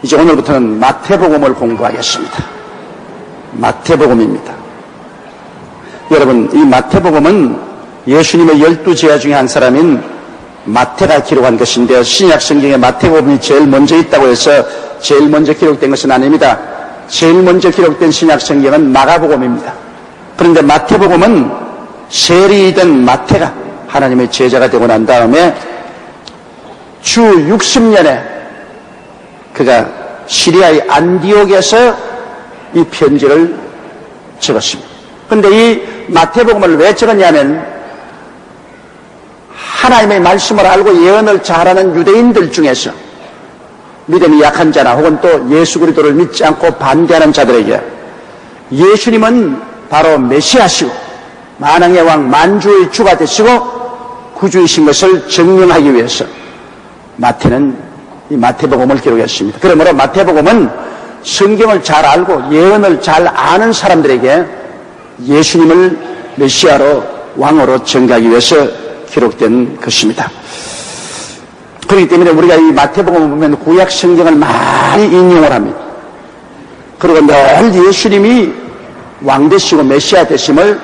이제 오늘부터는 마태복음을 공부하겠습니다. 마태복음입니다. 여러분, 이 마태복음은 예수님의 12제자 중에 한 사람인 마태가 기록한 것인데요. 신약 성경에 마태복음이 제일 먼저 있다고 해서 제일 먼저 기록된 것은 아닙니다. 제일 먼저 기록된 신약 성경은 마가복음입니다. 그런데 마태복음은 세리이던 마태가 하나님의 제자가 되고 난 다음에 주 60년에 그가 시리아의 안디옥에서 이 편지를 적었습니다. 그런데 이 마태복음을 왜 적었냐면 하나님의 말씀을 알고 예언을 잘하는 유대인들 중에서 믿음이 약한 자나 혹은 또 예수 그리스도를 믿지 않고 반대하는 자들에게 예수님은 바로 메시아시고 만왕의 왕 만주의 주가 되시고 구주이신 것을 증명하기 위해서 마태는 이 마태복음을 기록했습니다. 그러므로 마태복음은 성경을 잘 알고 예언을 잘 아는 사람들에게 예수님을 메시아로 왕으로 전가하기 위해서 기록된 것입니다. 그렇기 때문에 우리가 이 마태복음을 보면 구약 성경을 많이 인용을 합니다. 그리고 늘 예수님이 왕 되시고 메시아 되심을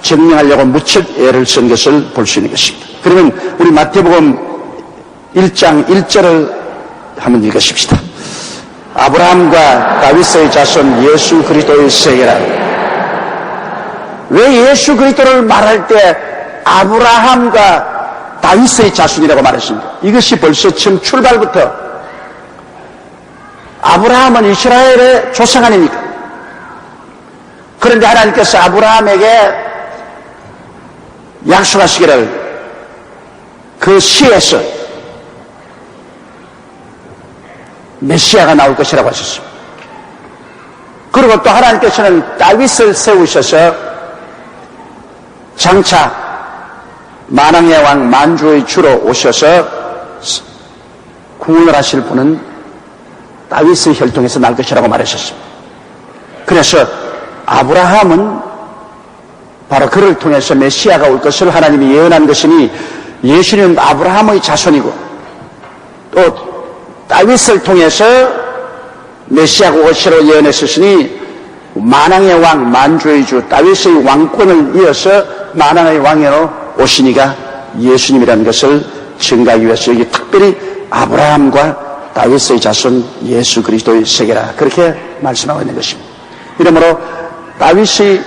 증명하려고 무척 애를 쓴 것을 볼 수 있는 것입니다. 그러면 우리 마태복음 1장 1절을 한번 읽으십시다. 아브라함과 다윗의 자손 예수 그리스도의 세계라. 왜 예수 그리스도를 말할 때 아브라함과 다윗의 자손이라고 말했습니다. 이것이 벌써 처음 출발부터 아브라함은 이스라엘의 조상 아닙니까? 그런데 하나님께서 아브라함에게 약속하시기를 그 시에서 메시아가 나올 것이라고 하셨습니다. 그리고 또 하나님께서는 다윗을 세우셔서 장차 만왕의 왕 만주의 주로 오셔서 구원을 하실 분은 다윗의 혈통에서 날 것이라고 말하셨습니다. 그래서 아브라함은 바로 그를 통해서 메시아가 올 것을 하나님이 예언한 것이니 예수님은 아브라함의 자손이고 또 다윗을 통해서 메시아가 오시라고 예언했으니 만왕의 왕 만주의 주 다윗의 왕권을 이어서 만왕의 왕으로 오시니가 예수님이라는 것을 증가하기 위해서 여기 특별히 아브라함과 다윗의 자손 예수 그리스도의 세계라 그렇게 말씀하고 있는 것입니다. 이러므로 다윗이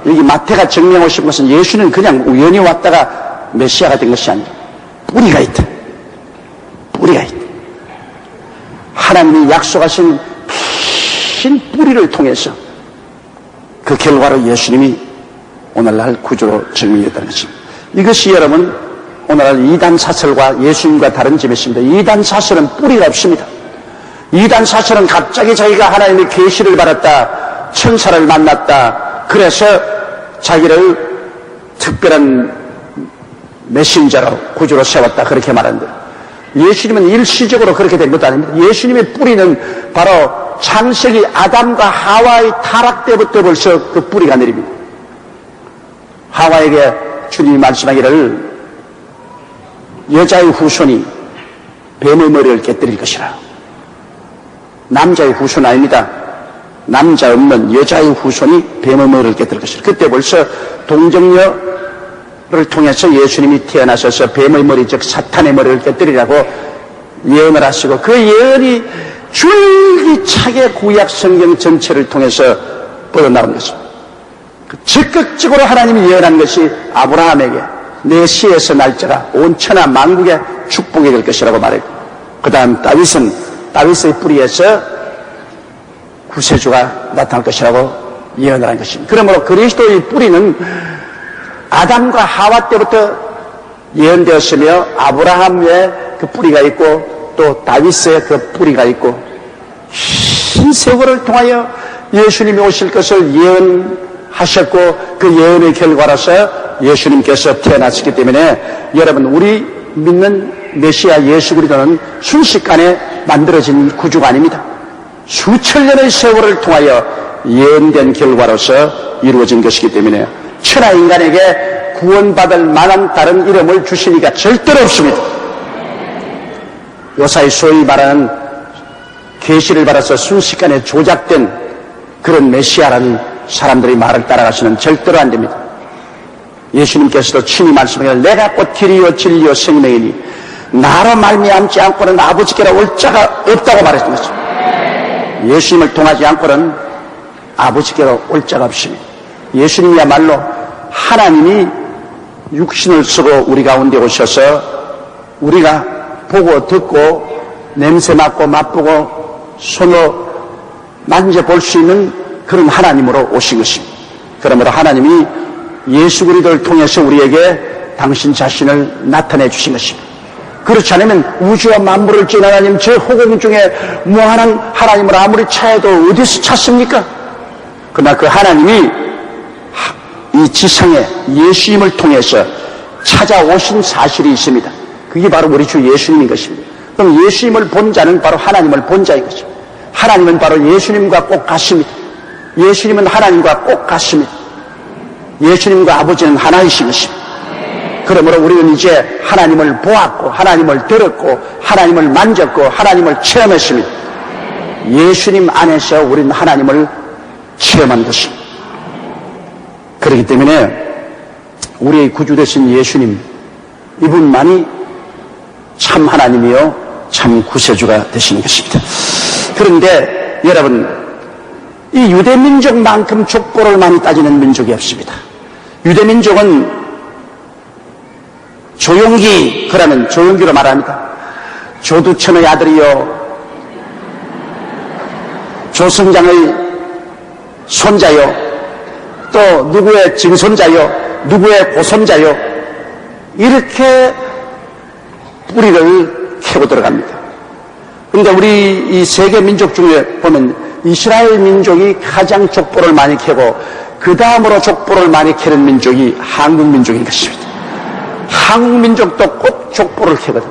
여기 마태가 증명하신 것은 예수는 그냥 우연히 왔다가 메시아가 된 것이 아니라 뿌리가 있다. 뿌리가 있다. 하나님이 약속하신 긴 뿌리를 통해서 그 결과로 예수님이 오늘날 구주로 증명됐다는 것입니다. 이것이 여러분 오늘날 이단 사설과 예수님과 다른 점이 있습니다. 이단 사설은 뿌리가 없습니다. 이단 사설은 갑자기 자기가 하나님의 계시를 받았다, 천사를 만났다, 그래서 자기를 특별한 메신저로 구주로 세웠다 그렇게 말하는데 예수님은 일시적으로 그렇게 된 것도 아닙니다. 예수님의 뿌리는 바로 창세기 아담과 하와의 타락 때부터 벌써 그 뿌리가 내립니다. 하와에게 주님이 말씀하기를 여자의 후손이 뱀의 머리를 깨뜨릴 것이라. 남자의 후손 아닙니다. 남자 없는 여자의 후손이 뱀의 머리를 깨뜨릴 것이라. 그때 벌써 동정녀를 통해서 예수님이 태어나셔서 뱀의 머리 즉 사탄의 머리를 깨뜨리라고 예언을 하시고 그 예언이 줄기차게 구약 성경 전체를 통해서 뻗어나온 것입니다. 적극적으로 하나님이 예언한 것이 아브라함에게 내 씨에서 날짜가 온 천하 만국의 축복이 될 것이라고 말했고 그 다음 다윗은 다윗의 뿌리에서 구세주가 나타날 것이라고 예언을 한 것입니다. 그러므로 그리스도의 뿌리는 아담과 하와 때부터 예언되었으며 아브라함의 그 뿌리가 있고 또 다윗의 그 뿌리가 있고 긴 세월을 통하여 예수님이 오실 것을 예언하셨고 그 예언의 결과로서 예수님께서 태어나셨기 때문에 여러분 우리 믿는 메시아 예수 그리스도는 순식간에 만들어진 구주가 아닙니다. 수천 년의 세월을 통하여 예언된 결과로서 이루어진 것이기 때문에 천하 인간에게 구원받을 만한 다른 이름을 주시니까 절대로 없습니다. 요사이 소위 말하는 계시를 받아서 순식간에 조작된 그런 메시아라는 사람들이 말을 따라가시는 절대로 안 됩니다. 예수님께서도 친히 말씀하시길 내가 곧 길이요 진리요 생명이니 나로 말미암지 않고는 아버지께로 올 자가 없다고 말했던 거죠. 예수님을 통하지 않고는 아버지께로 올 자가 없습니다. 예수님이야말로 하나님이 육신을 쓰고 우리 가운데 오셔서 우리가 보고 듣고 냄새 맡고 맛보고 손으로 만져볼 수 있는 그런 하나님으로 오신 것입니다. 그러므로 하나님이 예수 그리스도를 통해서 우리에게 당신 자신을 나타내 주신 것입니다. 그렇지 않으면 우주와 만물을 지은 하나님, 저 허공 중에 무한한 하나님을 아무리 찾아도 어디서 찾습니까? 그러나 그 하나님이 이 지상에 예수님을 통해서 찾아오신 사실이 있습니다. 그게 바로 우리 주 예수님인 것입니다. 그럼 예수님을 본 자는 바로 하나님을 본 자인 것입니다. 하나님은 바로 예수님과 꼭 같습니다. 예수님은 하나님과 꼭 같습니다. 예수님과 아버지는 하나이신 것입니다. 그러므로 우리는 이제 하나님을 보았고 하나님을 들었고 하나님을 만졌고 하나님을 체험했습니다. 예수님 안에서 우리는 하나님을 체험한 것입니다. 그렇기 때문에 우리의 구주 되신 예수님, 이분만이 참 하나님이요 참 구세주가 되시는 것입니다. 그런데 여러분, 이 유대민족만큼 족보를 많이 따지는 민족이 없습니다. 유대민족은 조용기, 그러면 조용기로 말합니다. 조두천의 아들이요 조선장의 손자요, 또 누구의 증손자요, 누구의 고손자요, 이렇게 뿌리를 캐고 들어갑니다. 그런데 우리 이 세계 민족 중에 보면 이스라엘 민족이 가장 족보를 많이 캐고 그 다음으로 족보를 많이 캐는 민족이 한국 민족인 것입니다. 한국 민족도 꼭 족보를 캐거든.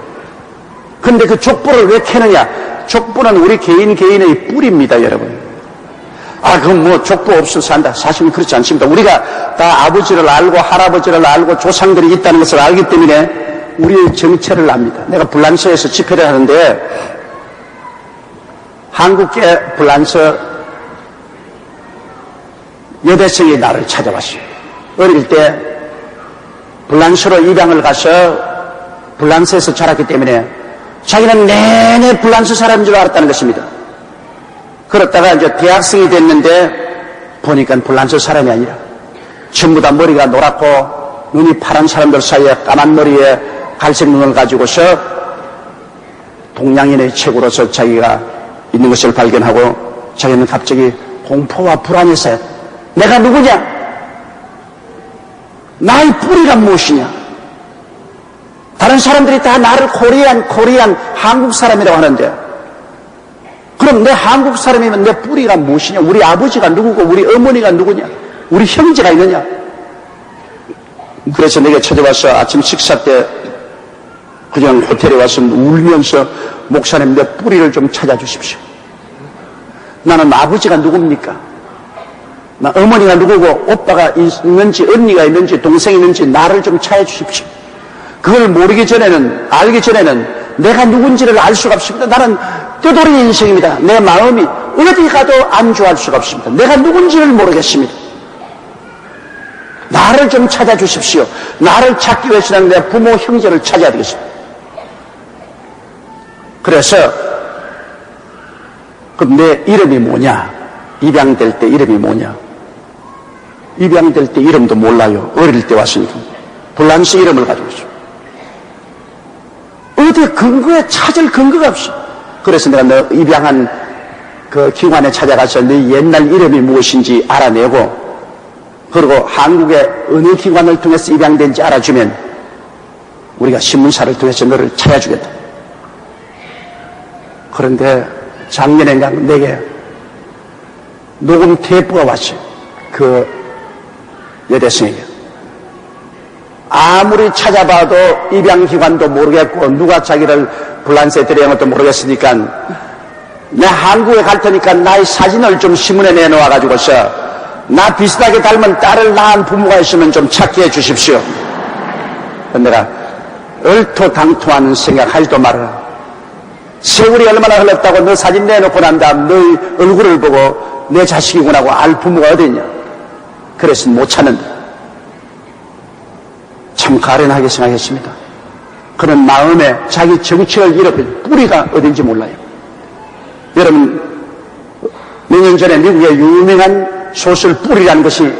그런데 그 족보를 왜 캐느냐? 족보는 우리 개인의 뿌리입니다, 여러분. 그럼 뭐 족보 없어서 산다. 사실은 그렇지 않습니다. 우리가 다 아버지를 알고 할아버지를 알고 조상들이 있다는 것을 알기 때문에 우리의 정체를 압니다. 내가 불란서에서 집회를 하는데 한국계 불란서 여대생이 나를 찾아왔어요. 어릴 때 불란서로 입양을 가서 불란서에서 자랐기 때문에 자기는 내내 불란서 사람인 줄 알았다는 것입니다. 그렇다가 이제 대학생이 됐는데 보니까 불란서 사람이 아니라 전부 다 머리가 노랗고 눈이 파란 사람들 사이에 까만 머리에 갈색 눈을 가지고서 동양인의 책으로서 자기가 있는 것을 발견하고 자기는 갑자기 공포와 불안해서 내가 누구냐? 나의 뿌리가 무엇이냐? 다른 사람들이 다 나를 코리안 한국 사람이라고 하는데 그럼 내 한국 사람이면 내 뿌리가 무엇이냐? 우리 아버지가 누구고 우리 어머니가 누구냐? 우리 형제가 있느냐? 그래서 내게 찾아와서 아침 식사 때 그냥 호텔에 와서 울면서 목사님 내 뿌리를 좀 찾아주십시오. 나는 아버지가 누굽니까? 나 어머니가 누구고 오빠가 있는지 언니가 있는지 동생이 있는지 나를 좀 찾아주십시오. 그걸 모르기 전에는 알기 전에는 내가 누군지를 알 수가 없습니다. 나는 떠돌이 인생입니다. 내 마음이 어디 가도 안주할 수가 없습니다. 내가 누군지를 모르겠습니다. 나를 좀 찾아주십시오. 나를 찾기 위해서는 내 부모 형제를 찾아야 되겠습니다. 그래서 그럼 내 이름이 뭐냐? 입양될 때 이름이 뭐냐? 입양될 때 이름도 몰라요. 어릴 때 왔으니까. 불란서 이름을 가지고 있어요. 어디 근거에 찾을 근거가 없어. 그래서 내가 너 입양한 그 기관에 찾아가서 네 옛날 이름이 무엇인지 알아내고 그리고 한국의 어느 기관을 통해서 입양된지 알아주면 우리가 신문사를 통해서 너를 찾아주겠다. 그런데 작년엔가 내게 녹음 테이프가 왔어요. 그 여대생에게. 아무리 찾아봐도 입양기관도 모르겠고 누가 자기를 불란서에 들여온 것도 모르겠으니까 내 한국에 갈 테니까 나의 사진을 좀 신문에 내놓아가지고서 나 비슷하게 닮은 딸을 낳은 부모가 있으면 좀 찾게 해주십시오. 내가 얼토당토하는 생각 하지도 말아라. 세월이 얼마나 흘렀다고 너 사진 내놓고 난 다음 너의 얼굴을 보고 내 자식이구나 하고 알 부모가 어디 있냐. 그래서 못 찾는다. 참 가련하게 생각했습니다. 그런 마음에 자기 정체를 잃어버린 뿌리가 어딘지 몰라요. 여러분, 몇 년 전에 미국의 유명한 소설 뿌리라는 것이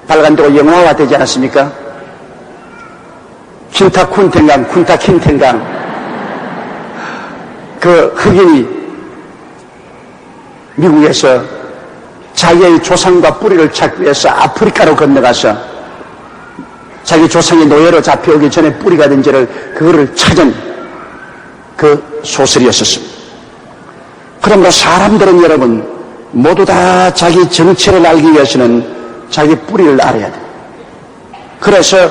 발간되고 영화화 되지 않았습니까? 쿤타 킨텐강 그 흑인이 미국에서 자기의 조상과 뿌리를 찾기 위해서 아프리카로 건너가서 자기 조상이 노예로 잡혀오기 전에 뿌리가 된 지를 그거를 찾은 그 소설이었었습니다. 그러므로 사람들은 여러분 모두 다 자기 정체를 알기 위해서는 자기 뿌리를 알아야 돼요. 그래서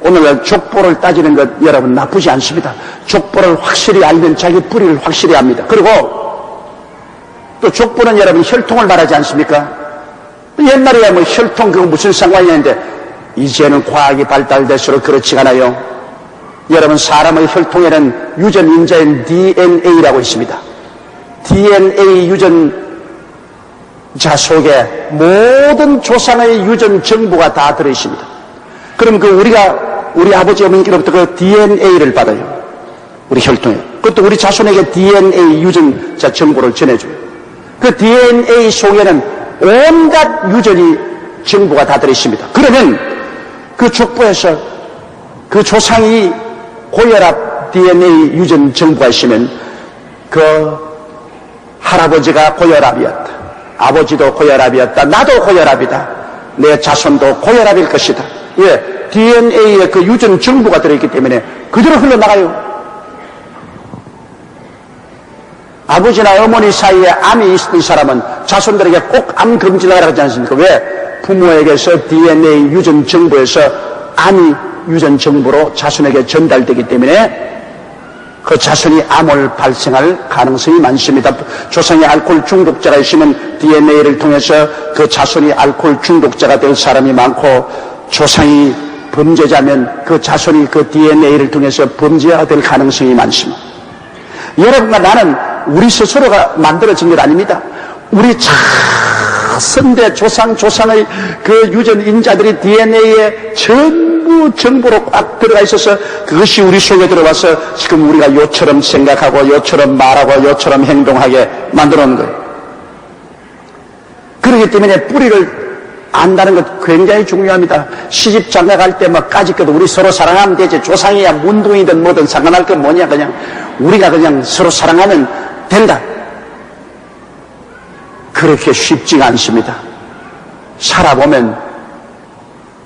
오늘날 족보를 따지는 것 여러분 나쁘지 않습니다. 족보를 확실히 알면 자기 뿌리를 확실히 압니다. 그리고 또 족보는 여러분 혈통을 말하지 않습니까? 옛날에야 뭐 혈통 그거 무슨 상관이 있는데 이제는 과학이 발달될수록 그렇지 않아요. 여러분 사람의 혈통에는 유전인자인 DNA라고 있습니다. DNA 유전자 속에 모든 조상의 유전 정보가 다 들어있습니다. 그럼 우리 아버지 어머니로부터 그 DNA를 받아요. 우리 혈통에. 그것도 우리 자손에게 DNA 유전자 정보를 전해줘요. 그 DNA 속에는 온갖 유전이 정보가 다 들어있습니다. 그러면 그 족보에서 그 조상이 고혈압 DNA 유전 정보가 있으면 그 할아버지가 고혈압이었다. 아버지도 고혈압이었다. 나도 고혈압이다. 내 자손도 고혈압일 것이다. 예, DNA에 그 유전 정보가 들어있기 때문에 그대로 흘러나가요. 아버지나 어머니 사이에 암이 있는 사람은 자손들에게 꼭 암 검진을 하라고 하지 않습니까? 왜? 부모에게서 DNA 유전 정보에서 암이 유전 정보로 자손에게 전달되기 때문에 그 자손이 암을 발생할 가능성이 많습니다. 조상이 알코올 중독자가 있으면 DNA를 통해서 그 자손이 알코올 중독자가 될 사람이 많고, 조상이 범죄자면 그 자손이 그 DNA를 통해서 범죄가 될 가능성이 많습니다. 여러분과 나는 우리 스스로가 만들어진 것 아닙니다. 우리 선대 조상의 그 유전 인자들이 DNA에 전부 정보로 꽉 들어가 있어서 그것이 우리 속에 들어와서 지금 우리가 요처럼 생각하고 요처럼 말하고 요처럼 행동하게 만들어 놓은 거예요. 그렇기 때문에 뿌리를 안다는 것 굉장히 중요합니다. 시집 장가 갈 때 막 까짓거도 우리 서로 사랑하면 되지. 조상이야 문둥이든 뭐든 상관할 건 뭐냐. 그냥 우리가 그냥 서로 사랑하면 된다. 그렇게 쉽지가 않습니다. 살아보면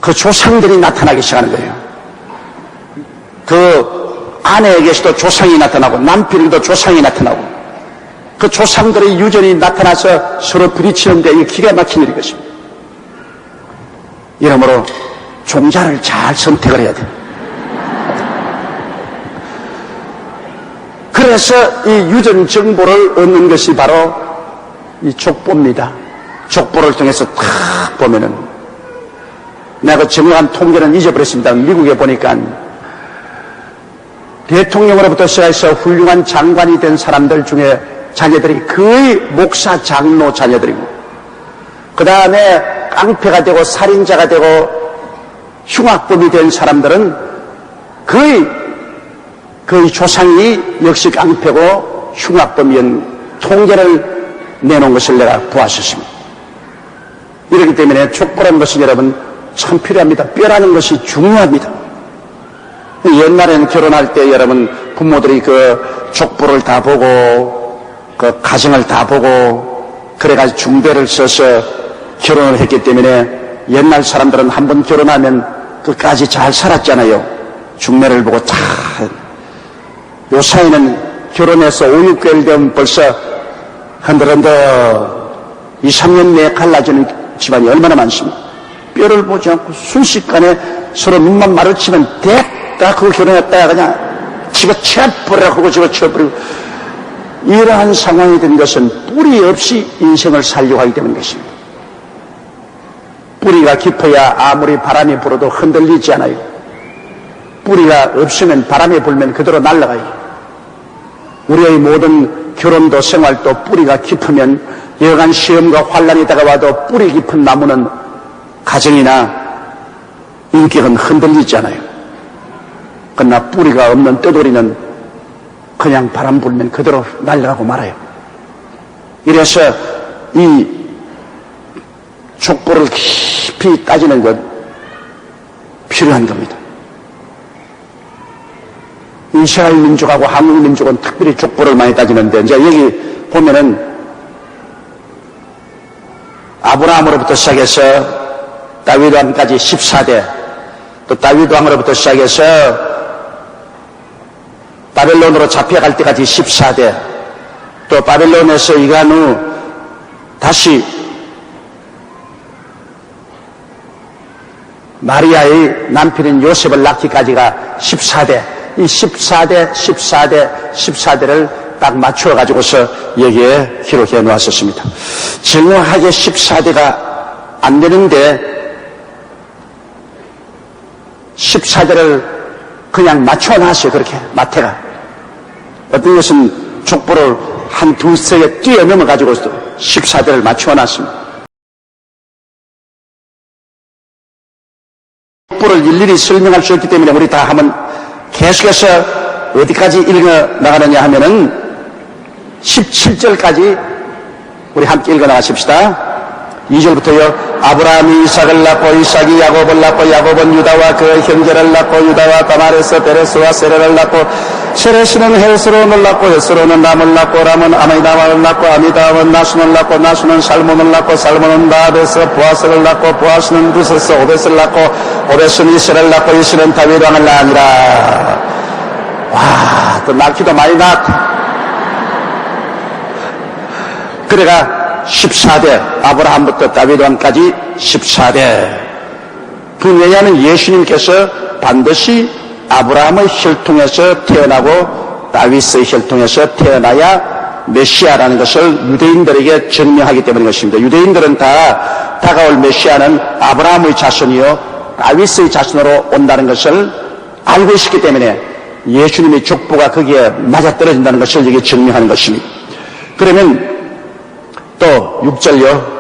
그 조상들이 나타나기 시작하는 거예요. 그 아내에게서도 조상이 나타나고 남편에게도 조상이 나타나고 그 조상들의 유전이 나타나서 서로 부딪히는데 이게 기가 막힌 일인 것입니다. 이러므로 종자를 잘 선택을 해야 돼요. 그래서 이 유전 정보를 얻는 것이 바로 이 족보입니다. 족보를 통해서 탁 보면은, 내가 정확한 통계는 잊어버렸습니다. 미국에 보니까 대통령으로부터 시작해서 훌륭한 장관이 된 사람들 중에 자녀들이 거의 목사, 장로 자녀들이고, 그 다음에 깡패가 되고 살인자가 되고 흉악범이 된 사람들은 거의 조상이 역시 깡패고 흉악범이었는 통계를 내놓은 것을 내가 보았었습니다. 이렇기 때문에 족보라는 것은 여러분 참 필요합니다. 뼈라는 것이 중요합니다. 옛날에는 결혼할 때 여러분 부모들이 그 족보를 다 보고 그 가정을 다 보고 그래가지고 중대를 써서 결혼을 했기 때문에 옛날 사람들은 한번 결혼하면 끝까지 잘 살았잖아요. 중매를 보고 다. 요사이는 결혼해서 5, 6개월 되면 벌써 흔들흔들 2, 3년 내에 갈라지는 집안이 얼마나 많습니까? 뼈를 보지 않고 순식간에 서로 눈만 마주치면 됐다 그거 결혼했다 그냥 집어쳐버리라고 하고 집어쳐버리고, 이러한 상황이 된 것은 뿌리 없이 인생을 살려고 하기 때문인 것입니다. 뿌리가 깊어야 아무리 바람이 불어도 흔들리지 않아요. 뿌리가 없으면 바람이 불면 그대로 날아가요. 우리의 모든 결혼도 생활도 뿌리가 깊으면 여간 시험과 환란이 다가와도 뿌리 깊은 나무는 가정이나 인격은 흔들리지 않아요. 그러나 뿌리가 없는 떼돌이는 그냥 바람 불면 그대로 날아가고 말아요. 이래서 이 족보를 깊이 따지는 것 필요한 겁니다. 이스라엘 민족하고 한국 민족은 특별히 족보를 많이 따지는데, 이제 여기 보면은 아브라함으로부터 시작해서 다윗 왕까지 14대, 또 다윗 왕으로부터 시작해서 바벨론으로 잡혀갈 때까지 14대, 또 바벨론에서 이간 후 다시 마리아의 남편인 요셉을 낳기까지가 14대, 이 14대를 딱 맞춰가지고서 여기에 기록해 놓았었습니다. 정확하게 14대가 안 되는데 14대를 그냥 맞춰놨어요. 그렇게 마태가. 어떤 것은 족보를 한 두세 개 뛰어넘어가지고 14대를 맞춰놨습니다. 족보를 일일이 설명할 수 없기 때문에 우리 다 한번 계속해서 어디까지 읽어 나가느냐 하면은 17절까지 우리 함께 읽어 나가십시다. 2절부터요. 아브라함이 이삭을 낳고 이삭이 야곱을 낳고 야곱은 유다와 그 형제를 낳고 유다와 다말에서 베레스와 세레를 낳고 세레스는 헬스론을 낳고 헬스론은 람을 낳고 람은 아미다마를 낳고 아미다마는 나순을 낳고 나순은 살몬을 낳고 살몬은 다합에서 보아스를 낳고 보아스는 루스에서 오벳을 낳고 오벳은 이스를 낳고 이스는 다윗 왕을 낳으니라. 와, 또 낳기도 많이 낳았다. 그래가 14대, 아브라함부터 다윗 왕까지 14대. 그 왜냐하면 예수님께서 반드시 아브라함의 혈통에서 태어나고 다윗의 혈통에서 태어나야 메시아라는 것을 유대인들에게 증명하기 때문인 것입니다. 유대인들은 다 다가올 메시아는 아브라함의 자손이요 다윗의 자손으로 온다는 것을 알고 있었기 때문에 예수님의 족보가 거기에 맞아떨어진다는 것을 여기 증명하는 것입니다. 그러면 또 6절요.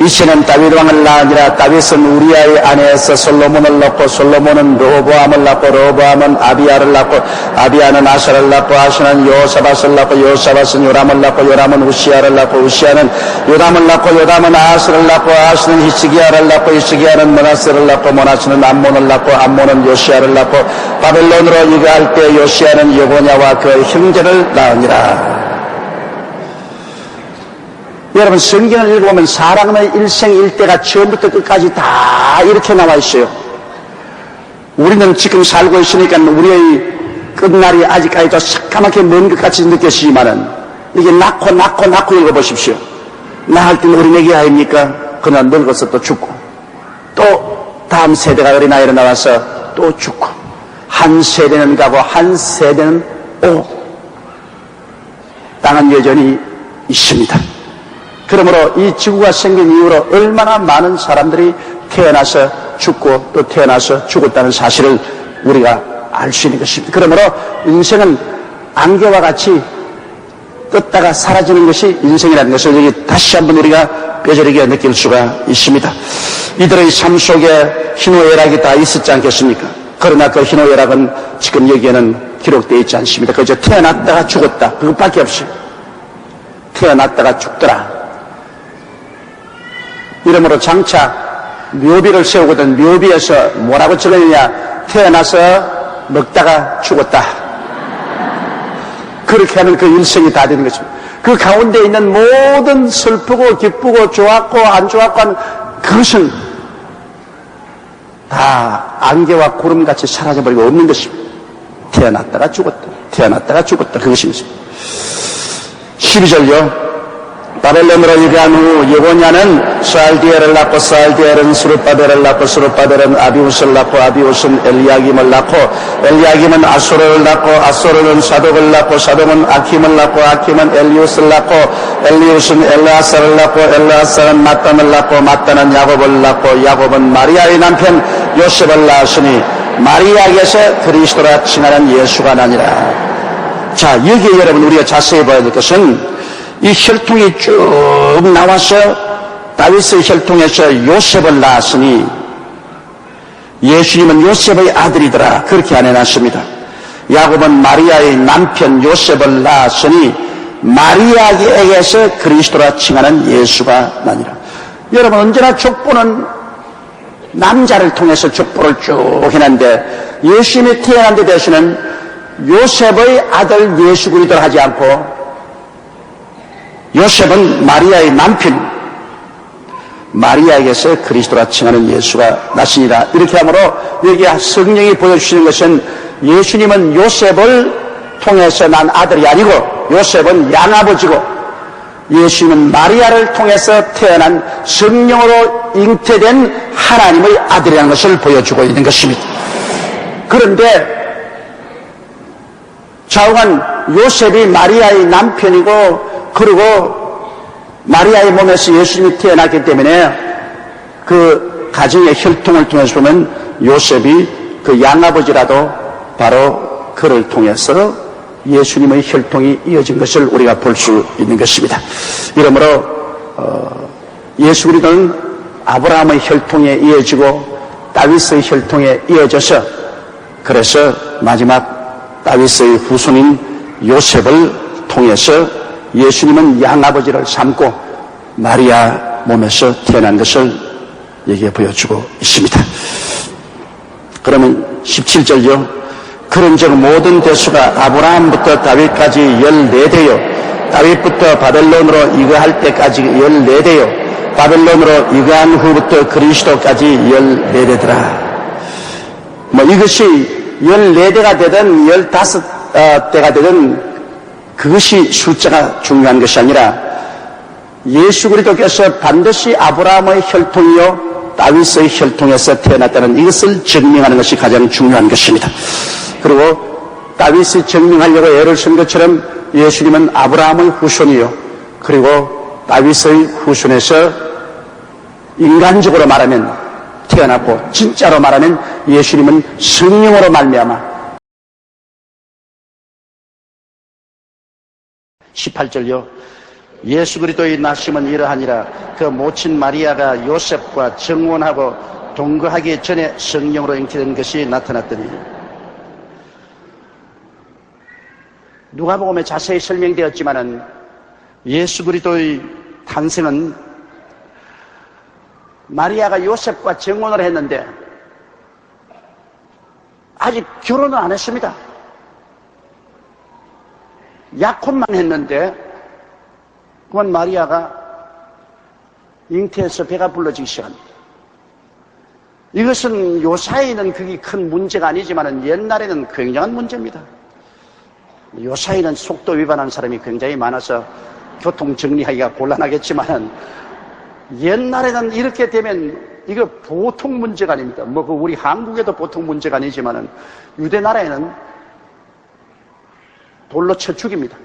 이새는 다윗 왕을 낳으니라. 다윗은 우리아의 아내에서 솔로몬을 낳고 솔로몬은 르호보암을 낳고 르호보암은 아비야를 낳고 아비야는 아사를 낳고 아사는 여호사밧을 낳고 여호사밧은 요람을 낳고 요람은 우시야를 낳고 우시야는 요담을 낳고 요담은 아하스를 낳고 아하스는 히스기야를 낳고 히스기야는 므낫세를 낳고 므낫세는 암몬을 낳고 암몬은 요시야를 낳고 바벨론으로 이가할 때 요시야는 여고냐와 그 형제를 낳으니라. 여러분 성경을 읽어보면 사람의 일생일대가 처음부터 끝까지 다 이렇게 나와 있어요. 우리는 지금 살고 있으니까 우리의 끝날이 아직까지도 새까맣게 먼 것 같이 느껴지지만은 이게 낳고 읽어보십시오. 낳을 때는 어린애기 아닙니까? 그러나 늙어서 또 죽고 또 다음 세대가 어린아이로 나와서 또 죽고 한 세대는 가고 한 세대는 오고 땅은 여전히 있습니다. 그러므로 이 지구가 생긴 이후로 얼마나 많은 사람들이 태어나서 죽고 또 태어나서 죽었다는 사실을 우리가 알 수 있는 것입니다. 그러므로 인생은 안개와 같이 떴다가 사라지는 것이 인생이라는 것을 여기 다시 한번 우리가 뼈저리게 느낄 수가 있습니다. 이들의 삶 속에 희노애락이 다 있었지 않겠습니까? 그러나 그 희노애락은 지금 여기에는 기록되어 있지 않습니다. 그저 태어났다가 죽었다. 그것밖에 없어요. 태어났다가 죽더라. 이러므로 장차 묘비를 세우거든 묘비에서 뭐라고 적었느냐. 태어나서 먹다가 죽었다. 그렇게 하면 그 일생이 다 되는 것입니다. 그 가운데 있는 모든 슬프고 기쁘고 좋았고 안 좋았고 하는 그것은 다 안개와 구름같이 사라져버리고 없는 것입니다. 태어났다가 죽었다. 태어났다가 죽었다. 그것입니다. 12절요. 바벨론으로 이간 후 여고냐는 스알디엘을 낳고 스알디엘은 스룹바벨을 낳고 스룹바벨은 아비우스를 낳고 아비우스는 엘리야김을 낳고 엘리야김은 아소르를 낳고 아소르는 사독을 낳고 사독은 아킴을 낳고 아킴은 엘리우스를 낳고 엘리우스는 엘라사를 낳고 엘라사는 마탄을 낳고 마탄은 야곱을 낳고 야곱은 마리아의 남편 요셉을 낳았으니 마리아에게서 그리스도라 칭하는 예수가 나니라. 자, 여기에 여러분 우리가 자세히 봐야 될 것은 이 혈통이 쭉 나와서 다윗의 혈통에서 요셉을 낳았으니 예수님은 요셉의 아들이더라. 그렇게 안해놨습니다. 야곱은 마리아의 남편 요셉을 낳았으니 마리아에게서 그리스도라 칭하는 예수가 나니라. 여러분 언제나 족보는 남자를 통해서 족보를 쭉 해놨는데 예수님이 태어난 데 대해서는 요셉의 아들 예수 그리스도를 하지 않고 요셉은 마리아의 남편 마리아에게서 그리스도라 칭하는 예수가 나시니라. 이렇게 하므로 여기 성령이 보여주시는 것은 예수님은 요셉을 통해서 난 아들이 아니고 요셉은 양아버지고 예수님은 마리아를 통해서 태어난 성령으로 잉태된 하나님의 아들이라는 것을 보여주고 있는 것입니다. 그런데 좌우간 요셉이 마리아의 남편이고 그리고 마리아의 몸에서 예수님이 태어났기 때문에 그 가정의 혈통을 통해서 보면 요셉이 그 양아버지라도 바로 그를 통해서 예수님의 혈통이 이어진 것을 우리가 볼 수 있는 것입니다. 이러므로 예수 그리스도는 아브라함의 혈통에 이어지고 다윗의 혈통에 이어져서 그래서 마지막 다윗의 후손인 요셉을 통해서 예수님은 양아버지를 삼고 마리아 몸에서 태어난 것을 여기에 보여주고 있습니다. 그러면 17절요. 그런즉 모든 대수가 아브라함부터 다윗까지 14대요 다윗부터 바벨론으로 이거할 때까지 14대요 바벨론으로 이거한 후부터 그리스도까지 14대더라. 이것이 14대가 되든 15대가 되든 그것이 숫자가 중요한 것이 아니라 예수 그리스도께서 반드시 아브라함의 혈통이요 다윗의 혈통에서 태어났다는 이것을 증명하는 것이 가장 중요한 것입니다. 그리고 다윗이 증명하려고 애를 쓴 것처럼 예수님은 아브라함의 후손이요 그리고 다윗의 후손에서 인간적으로 말하면 태어났고 진짜로 말하면 예수님은 성령으로 말미암아 18절요. 예수 그리스도의 나심은 이러하니라. 그 모친 마리아가 요셉과 정혼하고 동거하기 전에 성령으로 잉태된 것이 나타났더니 누가복음에 자세히 설명되었지만은 예수 그리스도의 탄생은 마리아가 요셉과 정혼을 했는데 아직 결혼은 안 했습니다. 약혼만 했는데 그만 마리아가 잉태해서 배가 불러지기 시작합니다. 이것은 요사이는 그게 큰 문제가 아니지만 옛날에는 굉장한 문제입니다. 요사이는 속도 위반한 사람이 굉장히 많아서 교통 정리하기가 곤란하겠지만 옛날에는 이렇게 되면 이거 보통 문제가 아닙니다. 우리 한국에도 보통 문제가 아니지만 유대 나라에는 돌로 쳐 죽입니다.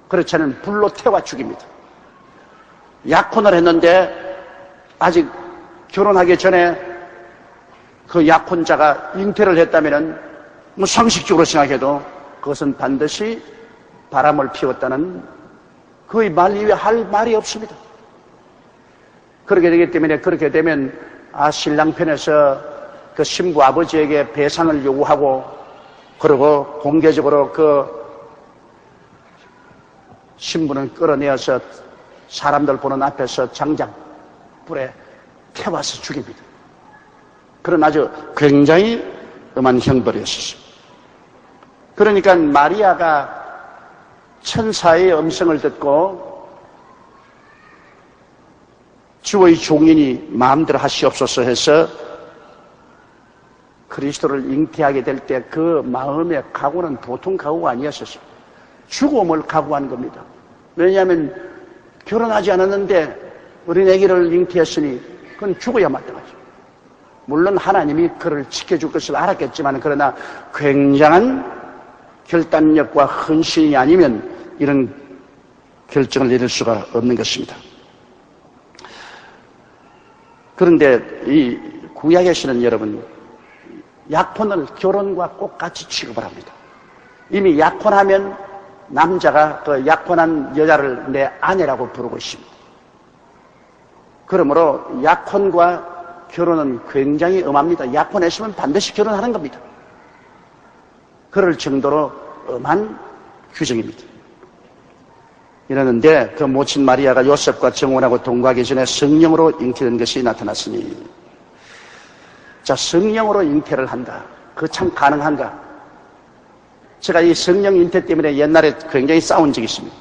그렇지 않으면 불로 태워 죽입니다. 약혼을 했는데 아직 결혼하기 전에 그 약혼자가 잉태를 했다면 상식적으로 생각해도 그것은 반드시 바람을 피웠다는 거의 말 이외에 할 말이 없습니다. 그렇게 되기 때문에 그렇게 되면 신랑 편에서 그 신부 아버지에게 배상을 요구하고 그리고 공개적으로 그 신부는 끌어내어서 사람들 보는 앞에서 장작 불에 태워서 죽입니다. 그런 아주 굉장히 엄한 형벌이었습니다. 그러니까 마리아가 천사의 음성을 듣고 주의 종인이 마음대로 하시옵소서 해서 그리스도를 잉태하게 될 때 그 마음의 각오는 보통 각오가 아니었었어요. 죽음을 각오한 겁니다. 왜냐하면 결혼하지 않았는데 어린애기를 잉태했으니 그건 죽어야 마땅하죠. 물론 하나님이 그를 지켜줄 것을 알았겠지만 그러나 굉장한 결단력과 헌신이 아니면 이런 결정을 내릴 수가 없는 것입니다. 그런데 이 구약에서는 여러분 약혼을 결혼과 꼭 같이 취급을 합니다. 이미 약혼하면 남자가 그 약혼한 여자를 내 아내라고 부르고 있습니다. 그러므로 약혼과 결혼은 굉장히 엄합니다. 약혼했으면 반드시 결혼하는 겁니다. 그럴 정도로 엄한 규정입니다. 이러는데 그 모친 마리아가 요셉과 정혼하고 동거하기 전에 성령으로 잉태된 것이 나타났으니, 자, 성령으로 잉태를 한다. 그거 참 가능한가? 제가 이 성령 잉태 때문에 옛날에 굉장히 싸운 적이 있습니다.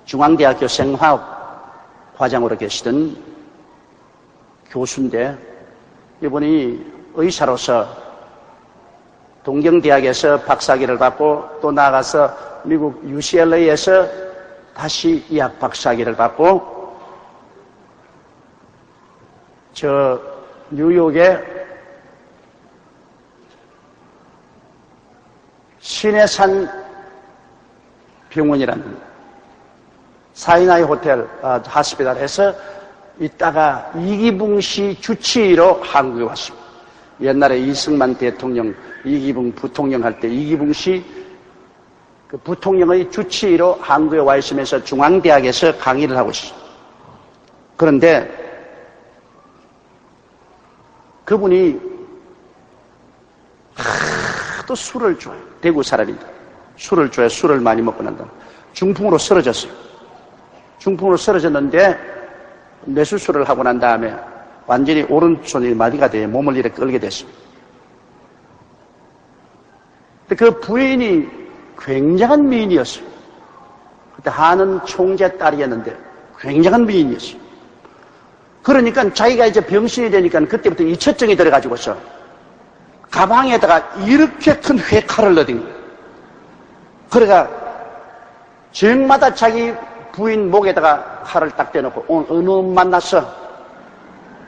중앙대학교 생화학 과장으로 계시던 교수인데, 이분이 의사로서 동경대학에서 박사학위를 받고 또 나아가서 미국 UCLA에서 다시 의학 박사학위를 받고 저 뉴욕의 신해산 병원이라는 사이나이 호텔 하스피탈에서 있다가 이기붕 씨 주치의로 한국에 왔습니다. 옛날에 이승만 대통령, 이기붕 부통령 할 때 이기붕 씨 그 부통령의 주치의로 한국에 와 있으면서 중앙대학에서 강의를 하고 있어요. 그런데 그분이 하도 술을 좋아해요. 대구 사람인데 술을 좋아해. 술을 많이 먹고 난다. 중풍으로 쓰러졌어요. 중풍으로 쓰러졌는데 뇌수술을 하고 난 다음에 완전히 오른손이 마비가 돼 몸을 이렇게 끌게 됐습니다. 근데 그 부인이 굉장한 미인이었어요. 그때 한은 총재 딸이었는데 굉장한 미인이었어요. 그러니까 자기가 이제 병신이 되니까 그때부터 이처증이 들어가지고서 가방에다가 이렇게 큰 회칼을 넣은 거예요. 그러니까 저녁마다 자기 부인 목에다가 칼을 딱 대놓고 오늘 어느 놈 만났어?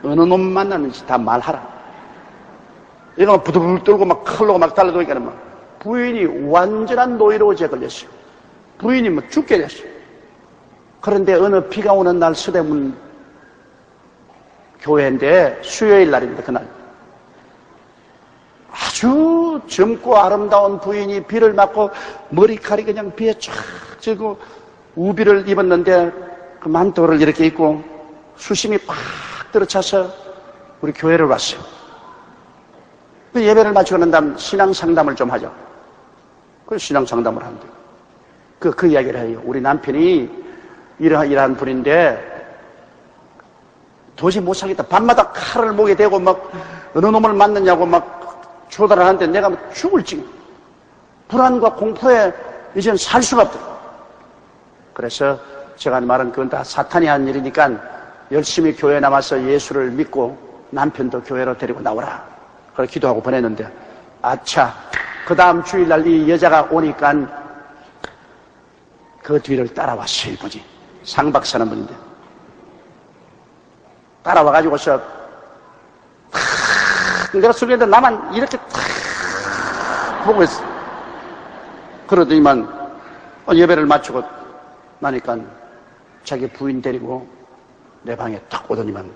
어느 놈 만났는지 다 말하라. 이거 막 부들부들 떨고 막 칼로 막 달라도니까 막 부인이 완전한 노이로제에 걸렸어요. 부인이 뭐 죽게 됐어요. 그런데 어느 비가 오는 날 서대문 교회인데 수요일 날입니다. 그날 아주 젊고 아름다운 부인이 비를 맞고 머리칼이 그냥 비에 쫙 젖고 우비를 입었는데 그 만토를 이렇게 입고 수심이 팍 들어차서 우리 교회를 왔어요. 그 예배를 마치고 난 다음 신앙 상담을 좀 하죠. 그 신앙 상담을 하는데 그 이야기를 해요. 우리 남편이 이러한 분인데 도저히 못 살겠다. 밤마다 칼을 목에 대고 막 어느 놈을 만났냐고 막 조달을 하는데 내가 죽을 지경. 불안과 공포에 이제는 살 수가 없다. 그래서 제가 하는 말은 그건 다 사탄이 한 일이니까 열심히 교회에 남아서 예수를 믿고 남편도 교회로 데리고 나오라. 그걸 기도하고 보냈는데 아차 그 다음 주일날 이 여자가 오니까 그 뒤를 따라왔어요. 이분이 상박 사는 분인데 따라와가지고서 내가 술했는데 나만 이렇게 보고 있어. 그러더니만 예배를 마치고 나니까 자기 부인 데리고 내 방에 딱 오더니만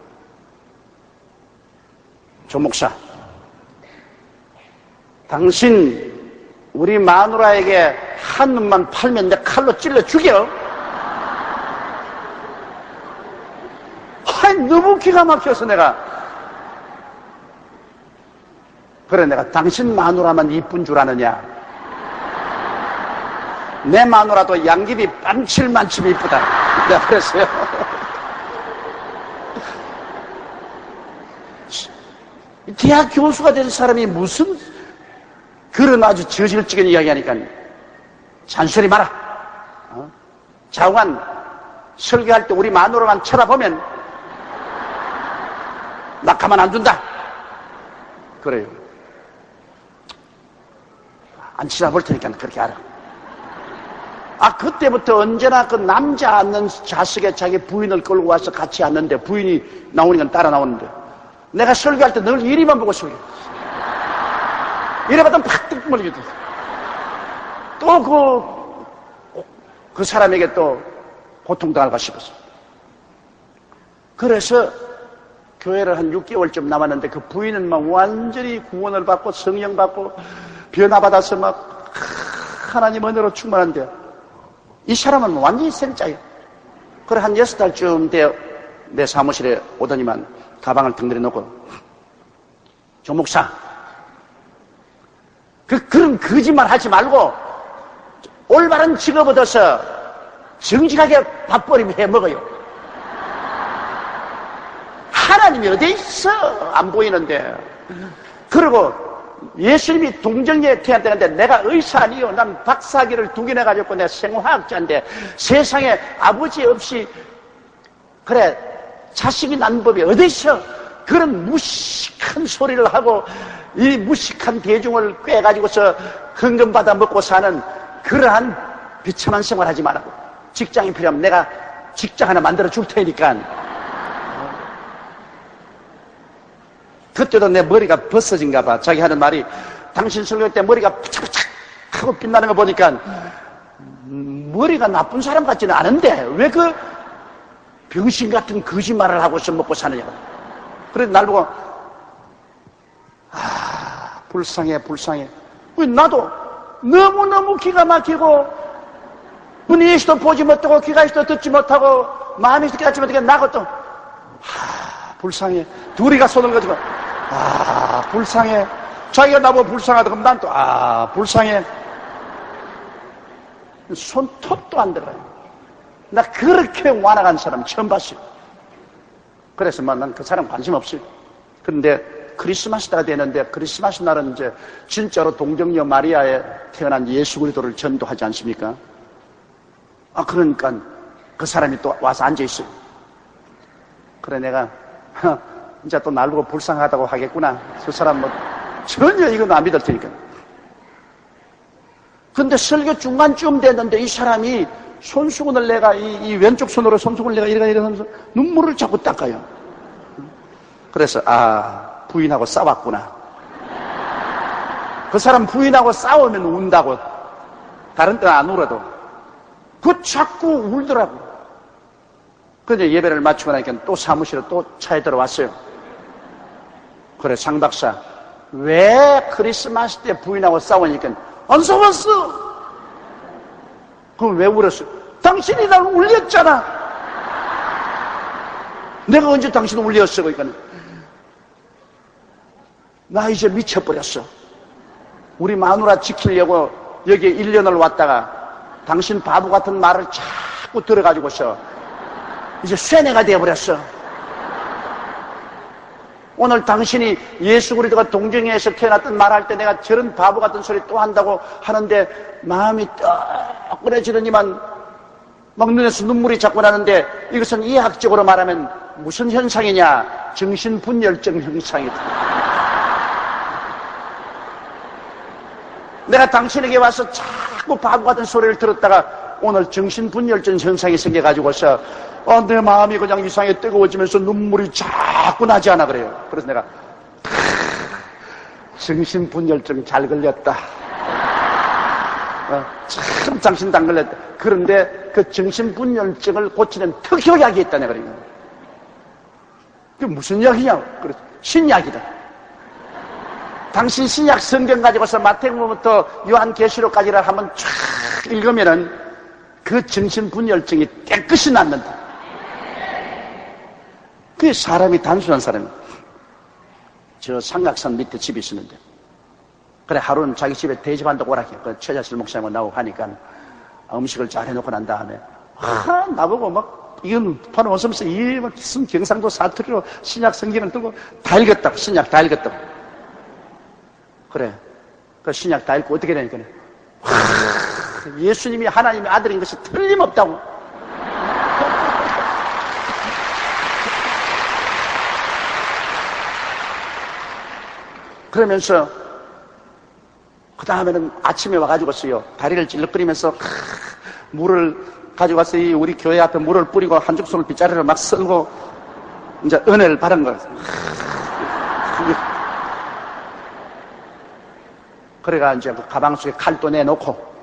조 목사, 당신 우리 마누라에게 한 놈만 팔면 내 칼로 찔러 죽여. 너무 기가 막혀서 내가 그래 내가 당신 마누라만 이쁜 줄 아느냐. 내 마누라도 양귀비 빤칠만큼 이쁘다. 내가 그랬어요. 대학 교수가 된 사람이 무슨 그런 아주 저질적인 이야기하니까 잔소리 마라. 자관 설교할 때 우리 마누라만 쳐다보면 나 가만 안 둔다. 그래요. 안 쳐다볼 테니까 그렇게 알아. 그때부터 언제나 그 남자 앉는 좌석에 자기 부인을 끌고 와서 같이 앉는데 부인이 나오니까 따라 나오는데 내가 설교할 때 늘 이리만 보고 설교. 이래 봤더니 팍 멀리게 돼. 또 그 사람에게 또 고통당할까 싶었어. 그래서 교회를 한 6개월쯤 남았는데 그 부인은 막 완전히 구원을 받고 성령 받고 변화받아서 막 하나님 은혜로 충만한데 이 사람은 완전히 생짜요. 그래 한 6달쯤 돼 내 사무실에 오더니만 가방을 등 내려놓고 조 목사 그런 거짓말 하지 말고 올바른 직업 얻어서 정직하게 밥벌이 해 먹어요. 하나님이 어디 있어? 안 보이는데. 그리고 예수님이 동정녀에 태어났다는데 내가 의사 아니요. 난 박사학위를 2개나 가졌고 내가 생화학자인데 세상에 아버지 없이 그래 자식이 난 법이 어디 있어? 그런 무식한 소리를 하고 이 무식한 대중을 꿰가지고서 헌금 받아 먹고 사는 그러한 비참한 생활하지 말라고. 직장이 필요하면 내가 직장 하나 만들어 줄 테니까. 그때도 내 머리가 벗어진가 봐. 자기 하는 말이 당신 설교 때 머리가 푸착푸착 하고 빛나는 거 보니까 머리가 나쁜 사람 같지는 않은데 왜 그 병신 같은 거짓말을 하고서 먹고 사느냐. 그래서 날 보고 불쌍해. 왜 나도 너무너무 기가 막히고 눈이 있어도 보지 못하고 귀가 있어도 듣지 못하고 마음이 있어도 깨닫지 못하게 나고 또 불쌍해. 둘이가 손을 가지고 불쌍해. 자기가 나보고 불쌍하다 그럼 난 또 불쌍해. 손톱도 안 들어요. 나 그렇게 완악한 사람 처음 봤어요. 그래서 난 그 사람 관심 없어요. 그런데 크리스마스 때가 되는데 크리스마스 날은 이제 진짜로 동정녀 마리아에 태어난 예수 그리스도를 전도하지 않습니까? 그러니까 그 사람이 또 와서 앉아있어요. 그래 내가 이제 또 날 보고 불쌍하다고 하겠구나. 저 사람 뭐 전혀 이건 안 믿을 테니까. 근데 설교 중간쯤 됐는데 이 사람이 손수건을 내가 이 왼쪽 손으로 손수건을 내가 이렇게 하면서 눈물을 자꾸 닦아요. 그래서 부인하고 싸웠구나. 그 사람 부인하고 싸우면 운다고. 다른 때는 안 울어도. 자꾸 울더라고. 그런데 예배를 마치고 나니까 또 사무실에 또 차에 들어왔어요. 그래 상 박사 왜 크리스마스 때 부인하고 싸우니까 안 싸웠어. 그럼 왜 울었어? 당신이 날 울렸잖아. 내가 언제 당신을 울렸어? 그러니까 나 이제 미쳐버렸어. 우리 마누라 지키려고 여기에 1년을 왔다가 당신 바보 같은 말을 자꾸 들어가지고서 이제 쇠뇌가 되어버렸어. 오늘 당신이 예수 그리스도가 동정에서 태어났던 말할 때 내가 저런 바보 같은 소리 또 한다고 하는데 마음이 떠그레지더니만 막 눈에서 눈물이 자꾸 나는데 이것은 의학적으로 말하면 무슨 현상이냐? 정신분열증 현상이다. 내가 당신에게 와서 자꾸 바보 같은 소리를 들었다가 오늘 정신분열증 현상이 생겨가지고서 내 마음이 그냥 이상하게 뜨거워지면서 눈물이 자꾸 나지 않아 그래요. 그래서 내가 정신분열증 잘 걸렸다. 참 당신 안 걸렸다. 그런데 그 정신분열증을 고치는 특효약이 있다 내가 그래요. 그게 무슨 약이냐? 그래 신약이다. 당신 신약 성경 가지고서 마태복음부터 요한계시록까지를 한번 쫙 읽으면은 그 정신분열증이 깨끗이 낫는다. 그게 사람이 단순한 사람이에요. 저 삼각산 밑에 집이 있었는데 그래 하루는 자기 집에 대접한다고 오라게 그 최자실 목사님하고 나오고 하니까 음식을 잘 해놓고 난 다음에 나보고 막 이건 바로 웃으면서 이 무슨 경상도 사투리로 신약 성경을 들고 다 읽었다고. 신약 다 읽었다고. 그래 그 신약 다 읽고 어떻게 되니까 예수님이 하나님의 아들인 것이 틀림없다고. 그러면서 그 다음에는 아침에 와가지고서요 다리를 찔러끓이면서 물을 가져가서 우리 교회 앞에 물을 뿌리고 한쪽 손을 빗자루를 막 쓸고 이제 은혜를 받은 거예요. 그래가 이제 그 가방 속에 칼도 내놓고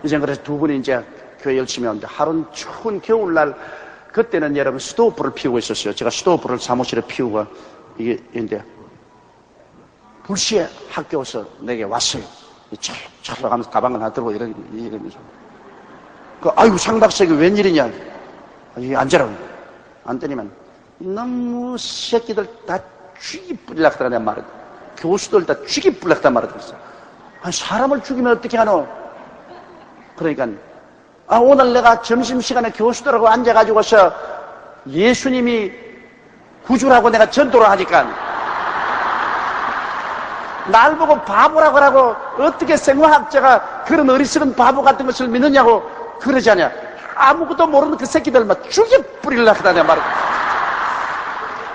이제 그래서 두 분이 이제 교회 열심히 오는데 하루는 추운 겨울날 그때는 여러분 스토브를 피우고 있었어요. 제가 스토브를 사무실에 피우고 이게 인데 불시에 학교 와서 내게 왔어요. 찰 가면서 가방을 하나 들고 이러면서. 아이고, 상박석이 웬일이냐. 앉아라. 앉더니만, 너무 새끼들 다 죽이 뿌리려고 하더라, 내 말은. 교수들 다 죽이 뿌리려고 하단 말을 들었어. 아니, 사람을 죽이면 어떻게 하노? 그러니까, 오늘 내가 점심시간에 교수들하고 앉아가지고서 예수님이 구주라고 내가 전도를 하니까, 날 보고 바보라고 하라고 어떻게 생화학자가 그런 어리석은 바보 같은 것을 믿느냐고 그러지 않냐. 아무것도 모르는 그 새끼들 막 죽여 뿌리려고 하다 내 말을.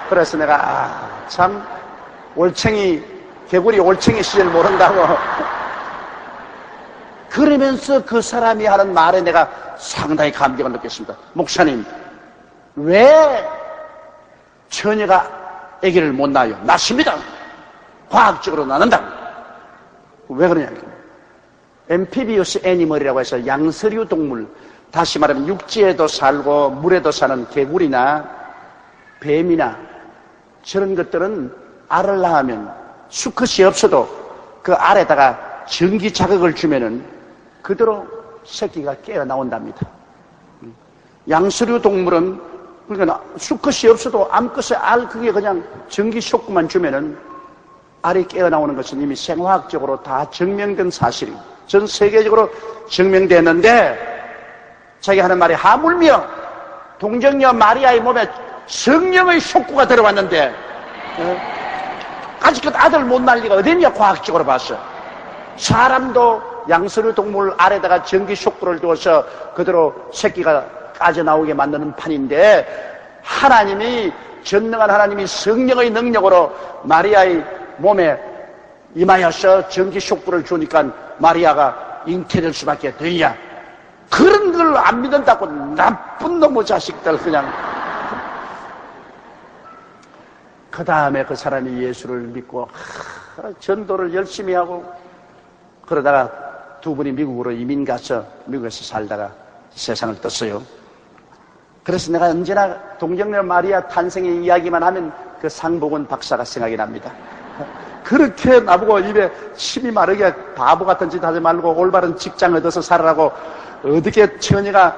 그래서 내가 참 개구리 올챙이 시절 모른다고. 그러면서 그 사람이 하는 말에 내가 상당히 감격을 느꼈습니다. 목사님, 왜 처녀가 아기를 못 낳아요? 낳습니다. 과학적으로 낳는다. 왜 그러냐. 엠피비우스 애니멀이라고 해서 양서류 동물, 다시 말하면 육지에도 살고 물에도 사는 개구리나 뱀이나 저런 것들은 알을 낳으면 수컷이 없어도 그 알에다가 전기 자극을 주면은 그대로 새끼가 깨어 나온답니다. 양서류 동물은 그러니까 수컷이 없어도 암컷의 알 그게 그냥 전기 쇼크만 주면은 알이 깨어나오는 것은 이미 생화학적으로 다 증명된 사실이에요. 전 세계적으로 증명됐는데 자기 하는 말이 하물며 동정녀 마리아의 몸에 성령의 쇼크가 들어왔는데 아직까지 아들 못 낳을 리가 어딨냐. 과학적으로 봤어. 사람도 양서류 동물 알에다가 전기 쇼크를 두어서 그대로 새끼가 빠져나오게 만드는 판인데 하나님이 전능한 하나님이 성령의 능력으로 마리아의 몸에 임하여서 전기 쇼크를 주니까 마리아가 잉태될 수밖에 되냐. 그런 걸 안 믿는다고 나쁜 놈의 자식들 그냥. 그 다음에 그 사람이 예수를 믿고 전도를 열심히 하고 그러다가 두 분이 미국으로 이민 가서 미국에서 살다가 세상을 떴어요. 그래서 내가 언제나 동정녀 마리아 탄생의 이야기만 하면 그 상복원 박사가 생각이 납니다. 그렇게 나보고 입에 침이 마르게 바보 같은 짓 하지 말고 올바른 직장 얻어서 살아라고 어떻게 처녀가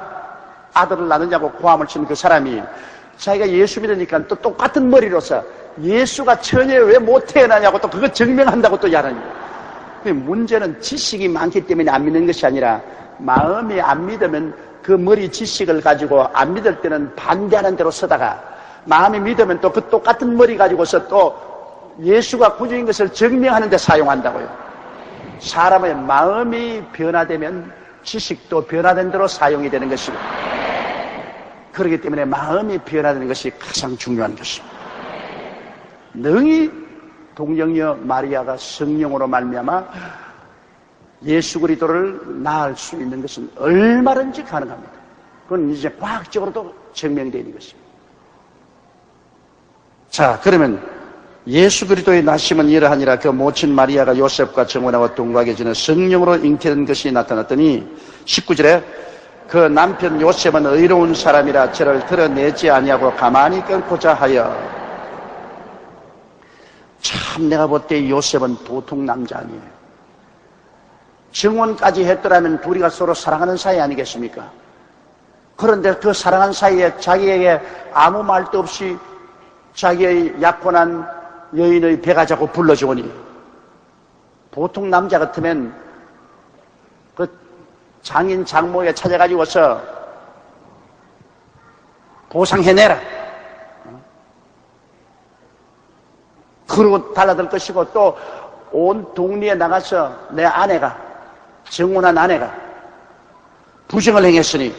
아들을 낳느냐고 고함을 치는 그 사람이 자기가 예수 믿으니까 또 똑같은 머리로서 예수가 처녀에 왜 못 태어나냐고 또 그거 증명한다고 또 야라니. 문제는 지식이 많기 때문에 안 믿는 것이 아니라 마음이 안 믿으면 그 머리 지식을 가지고 안 믿을 때는 반대하는 대로 서다가 마음이 믿으면 또 그 똑같은 머리 가지고서 또 예수가 구주인 것을 증명하는 데 사용한다고요. 사람의 마음이 변화되면 지식도 변화된 대로 사용이 되는 것이고 그렇기 때문에 마음이 변화되는 것이 가장 중요한 것입니다. 능히 동정녀 마리아가 성령으로 말미암아 예수 그리스도를 낳을 수 있는 것은 얼마든지 가능합니다. 그건 이제 과학적으로도 증명되어 있는 것입니다. 자, 그러면 예수 그리스도의 나심은 이러하니라. 그 모친 마리아가 요셉과 정혼하고 동거하게 전에 성령으로 잉태된 것이 나타났더니 19절에 그 남편 요셉은 의로운 사람이라 저를 드러내지 아니하고 가만히 끊고자 하여. 참 내가 볼 때 요셉은 보통 남자 아니에요. 정혼까지 했더라면 둘이가 서로 사랑하는 사이 아니겠습니까? 그런데 그 사랑한 사이에 자기에게 아무 말도 없이 자기의 약혼한 여인의 배가 자꾸 불러주오니 보통 남자 같으면 그 장인 장모에 찾아가지고서 보상해내라 그러고 달라들 것이고 또 온 동리에 나가서 내 아내가 정혼한 아내가 부정을 행했으니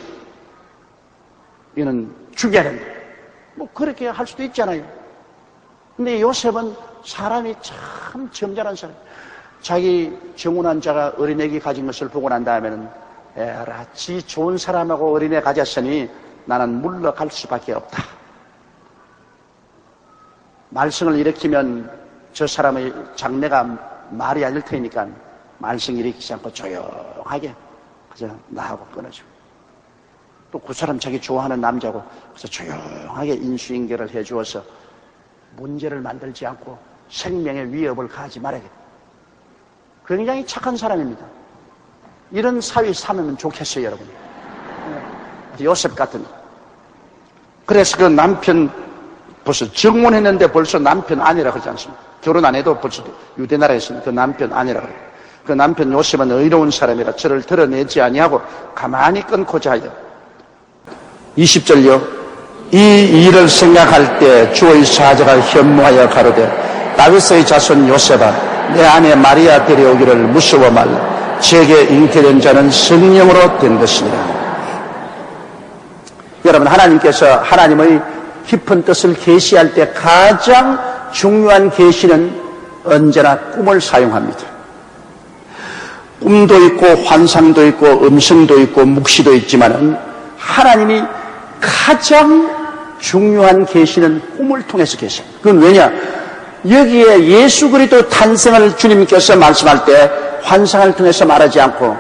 이는 죽여야 된다. 뭐 그렇게 할 수도 있잖아요. 근데 요셉은 사람이 참 점잖은 사람. 자기 정혼한 자가 어린애기 가진 것을 보고 난 다음에는 에라, 지 좋은 사람하고 어린애 가졌으니 나는 물러갈 수밖에 없다. 말썽을 일으키면 저 사람의 장래가 말이 아닐 테니까 말썽 일으키지 않고 조용하게 그저 나하고 끊어주고 또 그 사람 자기 좋아하는 남자고 그래서 조용하게 인수인계를 해주어서 문제를 만들지 않고 생명의 위협을 가하지 말아야겠다. 굉장히 착한 사람입니다. 이런 사위 삼으면 좋겠어요, 여러분. 요셉 같은. 그래서 그 남편 벌써 정혼했는데 벌써 남편 아니라 그러지 않습니까? 결혼 안 해도 벌써 유대 나라에서는 그 남편 아니라 그래요. 그 남편 요셉은 의로운 사람이라 저를 드러내지 아니하고 가만히 끊고자 하여. 20절요. 이 일을 생각할 때 주의 사자가 현무하여 가로되 다윗의 자손 요셉아 내 아내 마리아 데려오기를 무서워 말라. 제게 잉태된 자는 성령으로 된 것이니라. 여러분, 하나님께서 하나님의 깊은 뜻을 계시할 때 가장 중요한 계시는 언제나 꿈을 사용합니다. 꿈도 있고 환상도 있고 음성도 있고 묵시도 있지만은 하나님이 가장 중요한 계시는 꿈을 통해서 계십니다. 그건 왜냐? 여기에 예수 그리스도 탄생을 주님께서 말씀할 때 환상을 통해서 말하지 않고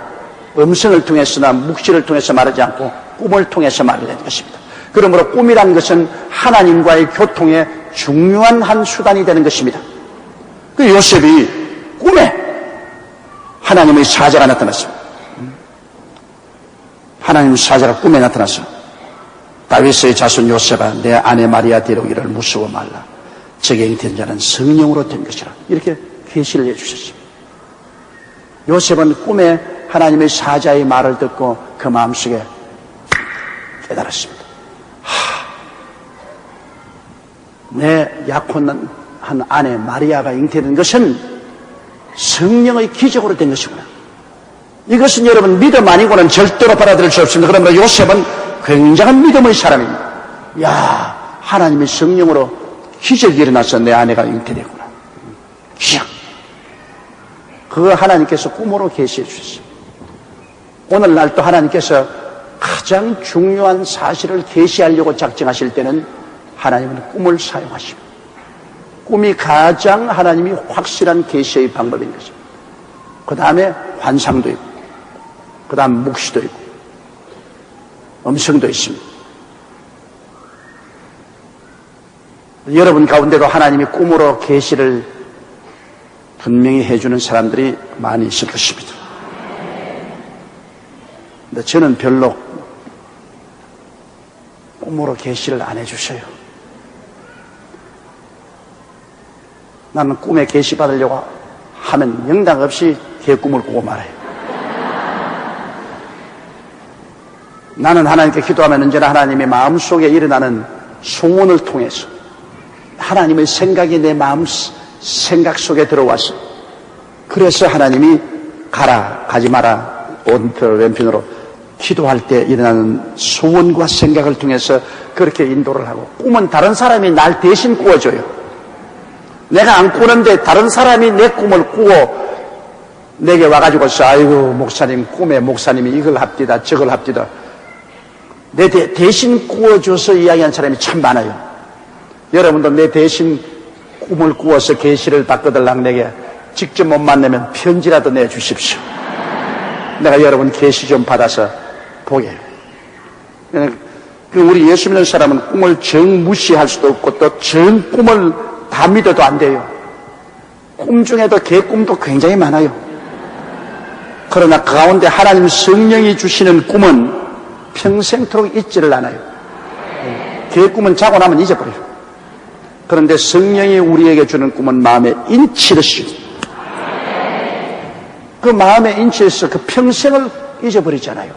음성을 통해서나 묵시를 통해서 말하지 않고 꿈을 통해서 말을 하는 것입니다. 그러므로 꿈이란 것은 하나님과의 교통의 중요한 한 수단이 되는 것입니다. 그 요셉이 꿈에 하나님의 사자가 나타났습니다. 하나님의 사자가 꿈에 나타나서 다윗의 자손 요셉아 내 아내 마리아 데려오기를 무서워 말라. 제게 잉태된 자는 성령으로 된 것이라. 이렇게 계시를 해주셨습니다. 요셉은 꿈에 하나님의 사자의 말을 듣고 그 마음속에 깨달았습니다. 내 약혼한 아내 마리아가 잉태된 것은 성령의 기적으로 된 것이구나. 이것은 여러분 믿음 아니고는 절대로 받아들일 수 없습니다. 그러므로 요셉은 굉장한 믿음의 사람입니다. 야, 하나님의 성령으로 기적이 일어나서 내 아내가 잉태되구나. 기적. 그거 하나님께서 꿈으로 계시해 주셨어요. 오늘날 또 하나님께서 가장 중요한 사실을 계시하려고 작정하실 때는 하나님은 꿈을 사용하십니다. 꿈이 가장 하나님이 확실한 계시의 방법인 것입니다. 그 다음에 환상도 있고, 그 다음 묵시도 있고, 음성도 있습니다. 여러분 가운데도 하나님이 꿈으로 계시를 분명히 해주는 사람들이 많이 있을 것입니다. 근데 저는 별로 꿈으로 계시를 안 해주셔요. 나는 꿈에 계시 받으려고 하면 영당 없이 개꿈을 꾸고 말아요. 나는 하나님께 기도하면 언제나 하나님의 마음속에 일어나는 소원을 통해서 하나님의 생각이 내 마음 생각 속에 들어와서 그래서 하나님이 가라 가지 마라 오른편 왼편으로 기도할 때 일어나는 소원과 생각을 통해서 그렇게 인도를 하고, 꿈은 다른 사람이 날 대신 꾸어줘요. 내가 안 꾸는데 다른 사람이 내 꿈을 꾸어 내게 와가지고서 아이고 목사님 꿈에 목사님이 이걸 합디다 저걸 합디다 내 대신 꾸어줘서 이야기한 사람이 참 많아요. 여러분도 내 대신 꿈을 꾸어서 계시를 바꿔달라고 내게 직접 못 만나면 편지라도 내주십시오. 내가 여러분 계시 좀 받아서 보게. 우리 예수 믿는 사람은 꿈을 정 무시할 수도 없고 또 정 꿈을 다 믿어도 안 돼요. 꿈 중에도 개꿈도 굉장히 많아요. 그러나 그 가운데 하나님 성령이 주시는 꿈은 평생토록 잊지를 않아요. 개꿈은 자고 나면 잊어버려요. 그런데 성령이 우리에게 주는 꿈은 마음에 인치듯이 그 마음에 인치해서 그 평생을 잊어버리잖아요.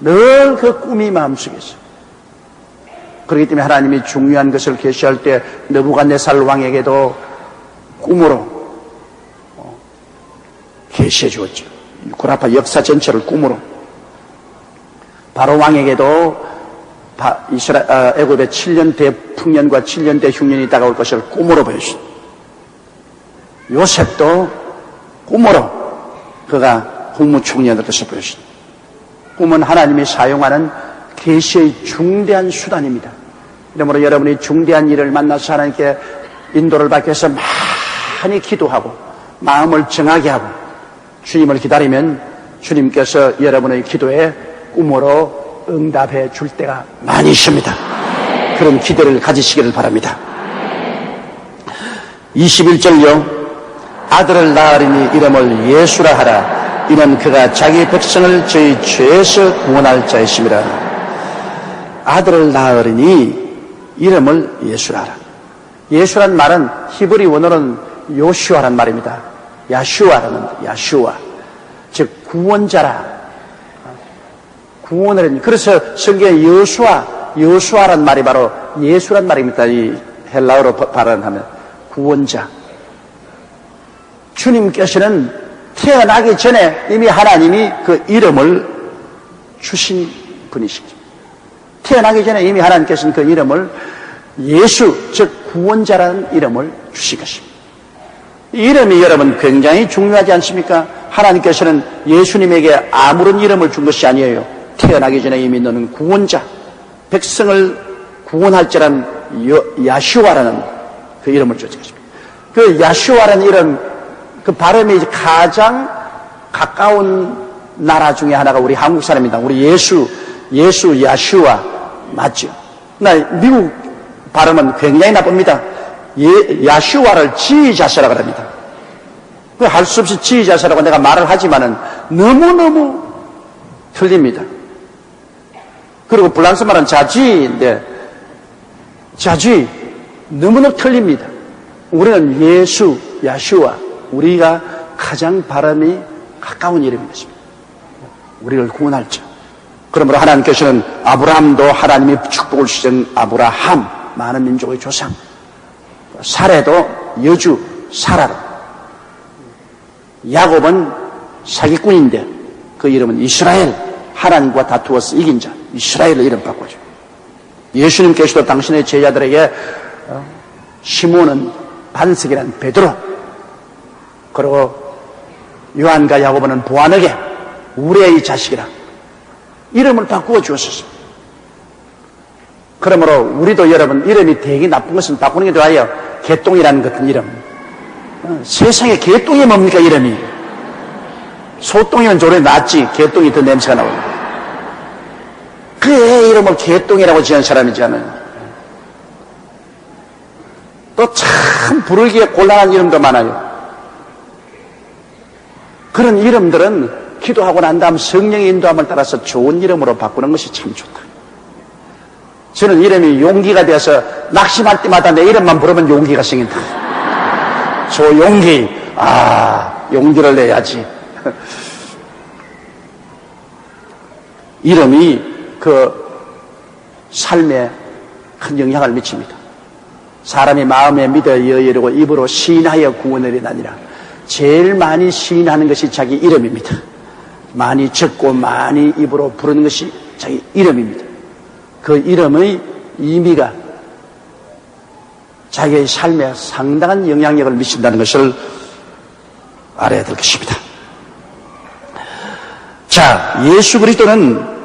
늘 그 꿈이 마음속에 있어요. 그렇기 때문에 하나님이 중요한 것을 계시할 때 느부갓네살 왕에게도 꿈으로 계시해 주었죠. 구라파 역사 전체를 꿈으로. 바로 왕에게도 애굽의 7년 대풍년과 7년 대흉년이 다가올 것을 꿈으로 보여주셨습니다. 요셉도 꿈으로 그가 국무총리의 것을 보여주셨습니다. 꿈은 하나님이 사용하는 계시의 중대한 수단입니다. 그러므로 여러분이 중대한 일을 만나서 하나님께 인도를 받기 위해서 많이 기도하고 마음을 정하게 하고 주님을 기다리면 주님께서 여러분의 기도에 꿈으로 응답해 줄 때가 많이 있습니다. 그런 기대를 가지시기를 바랍니다. 21절요. 아들을 낳으리니 이름을 예수라 하라. 이는 그가 자기 백성을 저희 죄에서 구원할 자이심이라. 아들을 낳으리니 이름을 예수라 하라. 예수란 말은 히브리 원어는 요슈아란 말입니다. 야슈아라는 야슈아, 즉 구원자라. 구원을. 그래서 성경에 여수아란 말이 바로 예수란 말입니다. 이 헬라어로 발언하면 구원자. 주님께서는 태어나기 전에 이미 하나님이 그 이름을 주신 분이시죠. 태어나기 전에 이미 하나님께서는 그 이름을 예수, 즉 구원자라는 이름을 주신 것입니다. 이 이름이 여러분 굉장히 중요하지 않습니까? 하나님께서는 예수님에게 아무런 이름을 준 것이 아니에요. 태어나기 전에 이미 너는 구원자, 백성을 구원할 자란 야슈아라는 그 이름을 주신 것입니다. 그 야슈아라는 이름, 그 발음이 가장 가까운 나라 중에 하나가 우리 한국 사람입니다. 우리 예수, 야슈아 맞죠? 미국 발음은 굉장히 나쁩니다. 야슈아를 지휘자세라고 합니다. 할 수 없이 지휘자세라고 내가 말을 하지만은 너무너무 틀립니다. 그리고 프랑스 말은 자쥐인데 자쥐 너무너무 틀립니다. 우리는 예수, 야슈아, 우리가 가장 발음이 가까운 이름인 것입니다. 우리를 구원할 자. 그러므로 하나님께서는 아브라함도 하나님이 축복을 주신 아브라함, 많은 민족의 조상. 사례도 여주 사라로. 야곱은 사기꾼인데 그 이름은 이스라엘, 하나님과 다투어서 이긴 자, 이스라엘의 이름 바꿔줘. 예수님께서도 당신의 제자들에게 시몬은 반석이란 베드로, 그리고 요한과 야고보는 보아너게, 우리의 자식이라 이름을 바꾸어 주었습니다. 그러므로 우리도 여러분 이름이 되게 나쁜 것은 바꾸는 게 좋아요. 개똥이라는 같은 이름. 세상에 개똥이 뭡니까 이름이? 소똥이면 조례 낫지 개똥이 더 냄새가 나오고. 그 애 이름을 개똥이라고 지은 사람이지 않아요. 또 참 부르기에 곤란한 이름도 많아요. 그런 이름들은 기도하고 난 다음 성령의 인도함을 따라서 좋은 이름으로 바꾸는 것이 참 좋다. 저는 이름이 용기가 되어서 낙심할 때마다 내 이름만 부르면 용기가 생긴다. 조용기, 용기를 내야지. 이름이 그 삶에 큰 영향을 미칩니다. 사람이 마음에 믿어 여이르고 입으로 시인하여 구원을 이라니라. 제일 많이 시인하는 것이 자기 이름입니다. 많이 적고 많이 입으로 부르는 것이 자기 이름입니다. 그 이름의 의미가 자기의 삶에 상당한 영향력을 미친다는 것을 알아야 될 것입니다. 자, 예수 그리스도는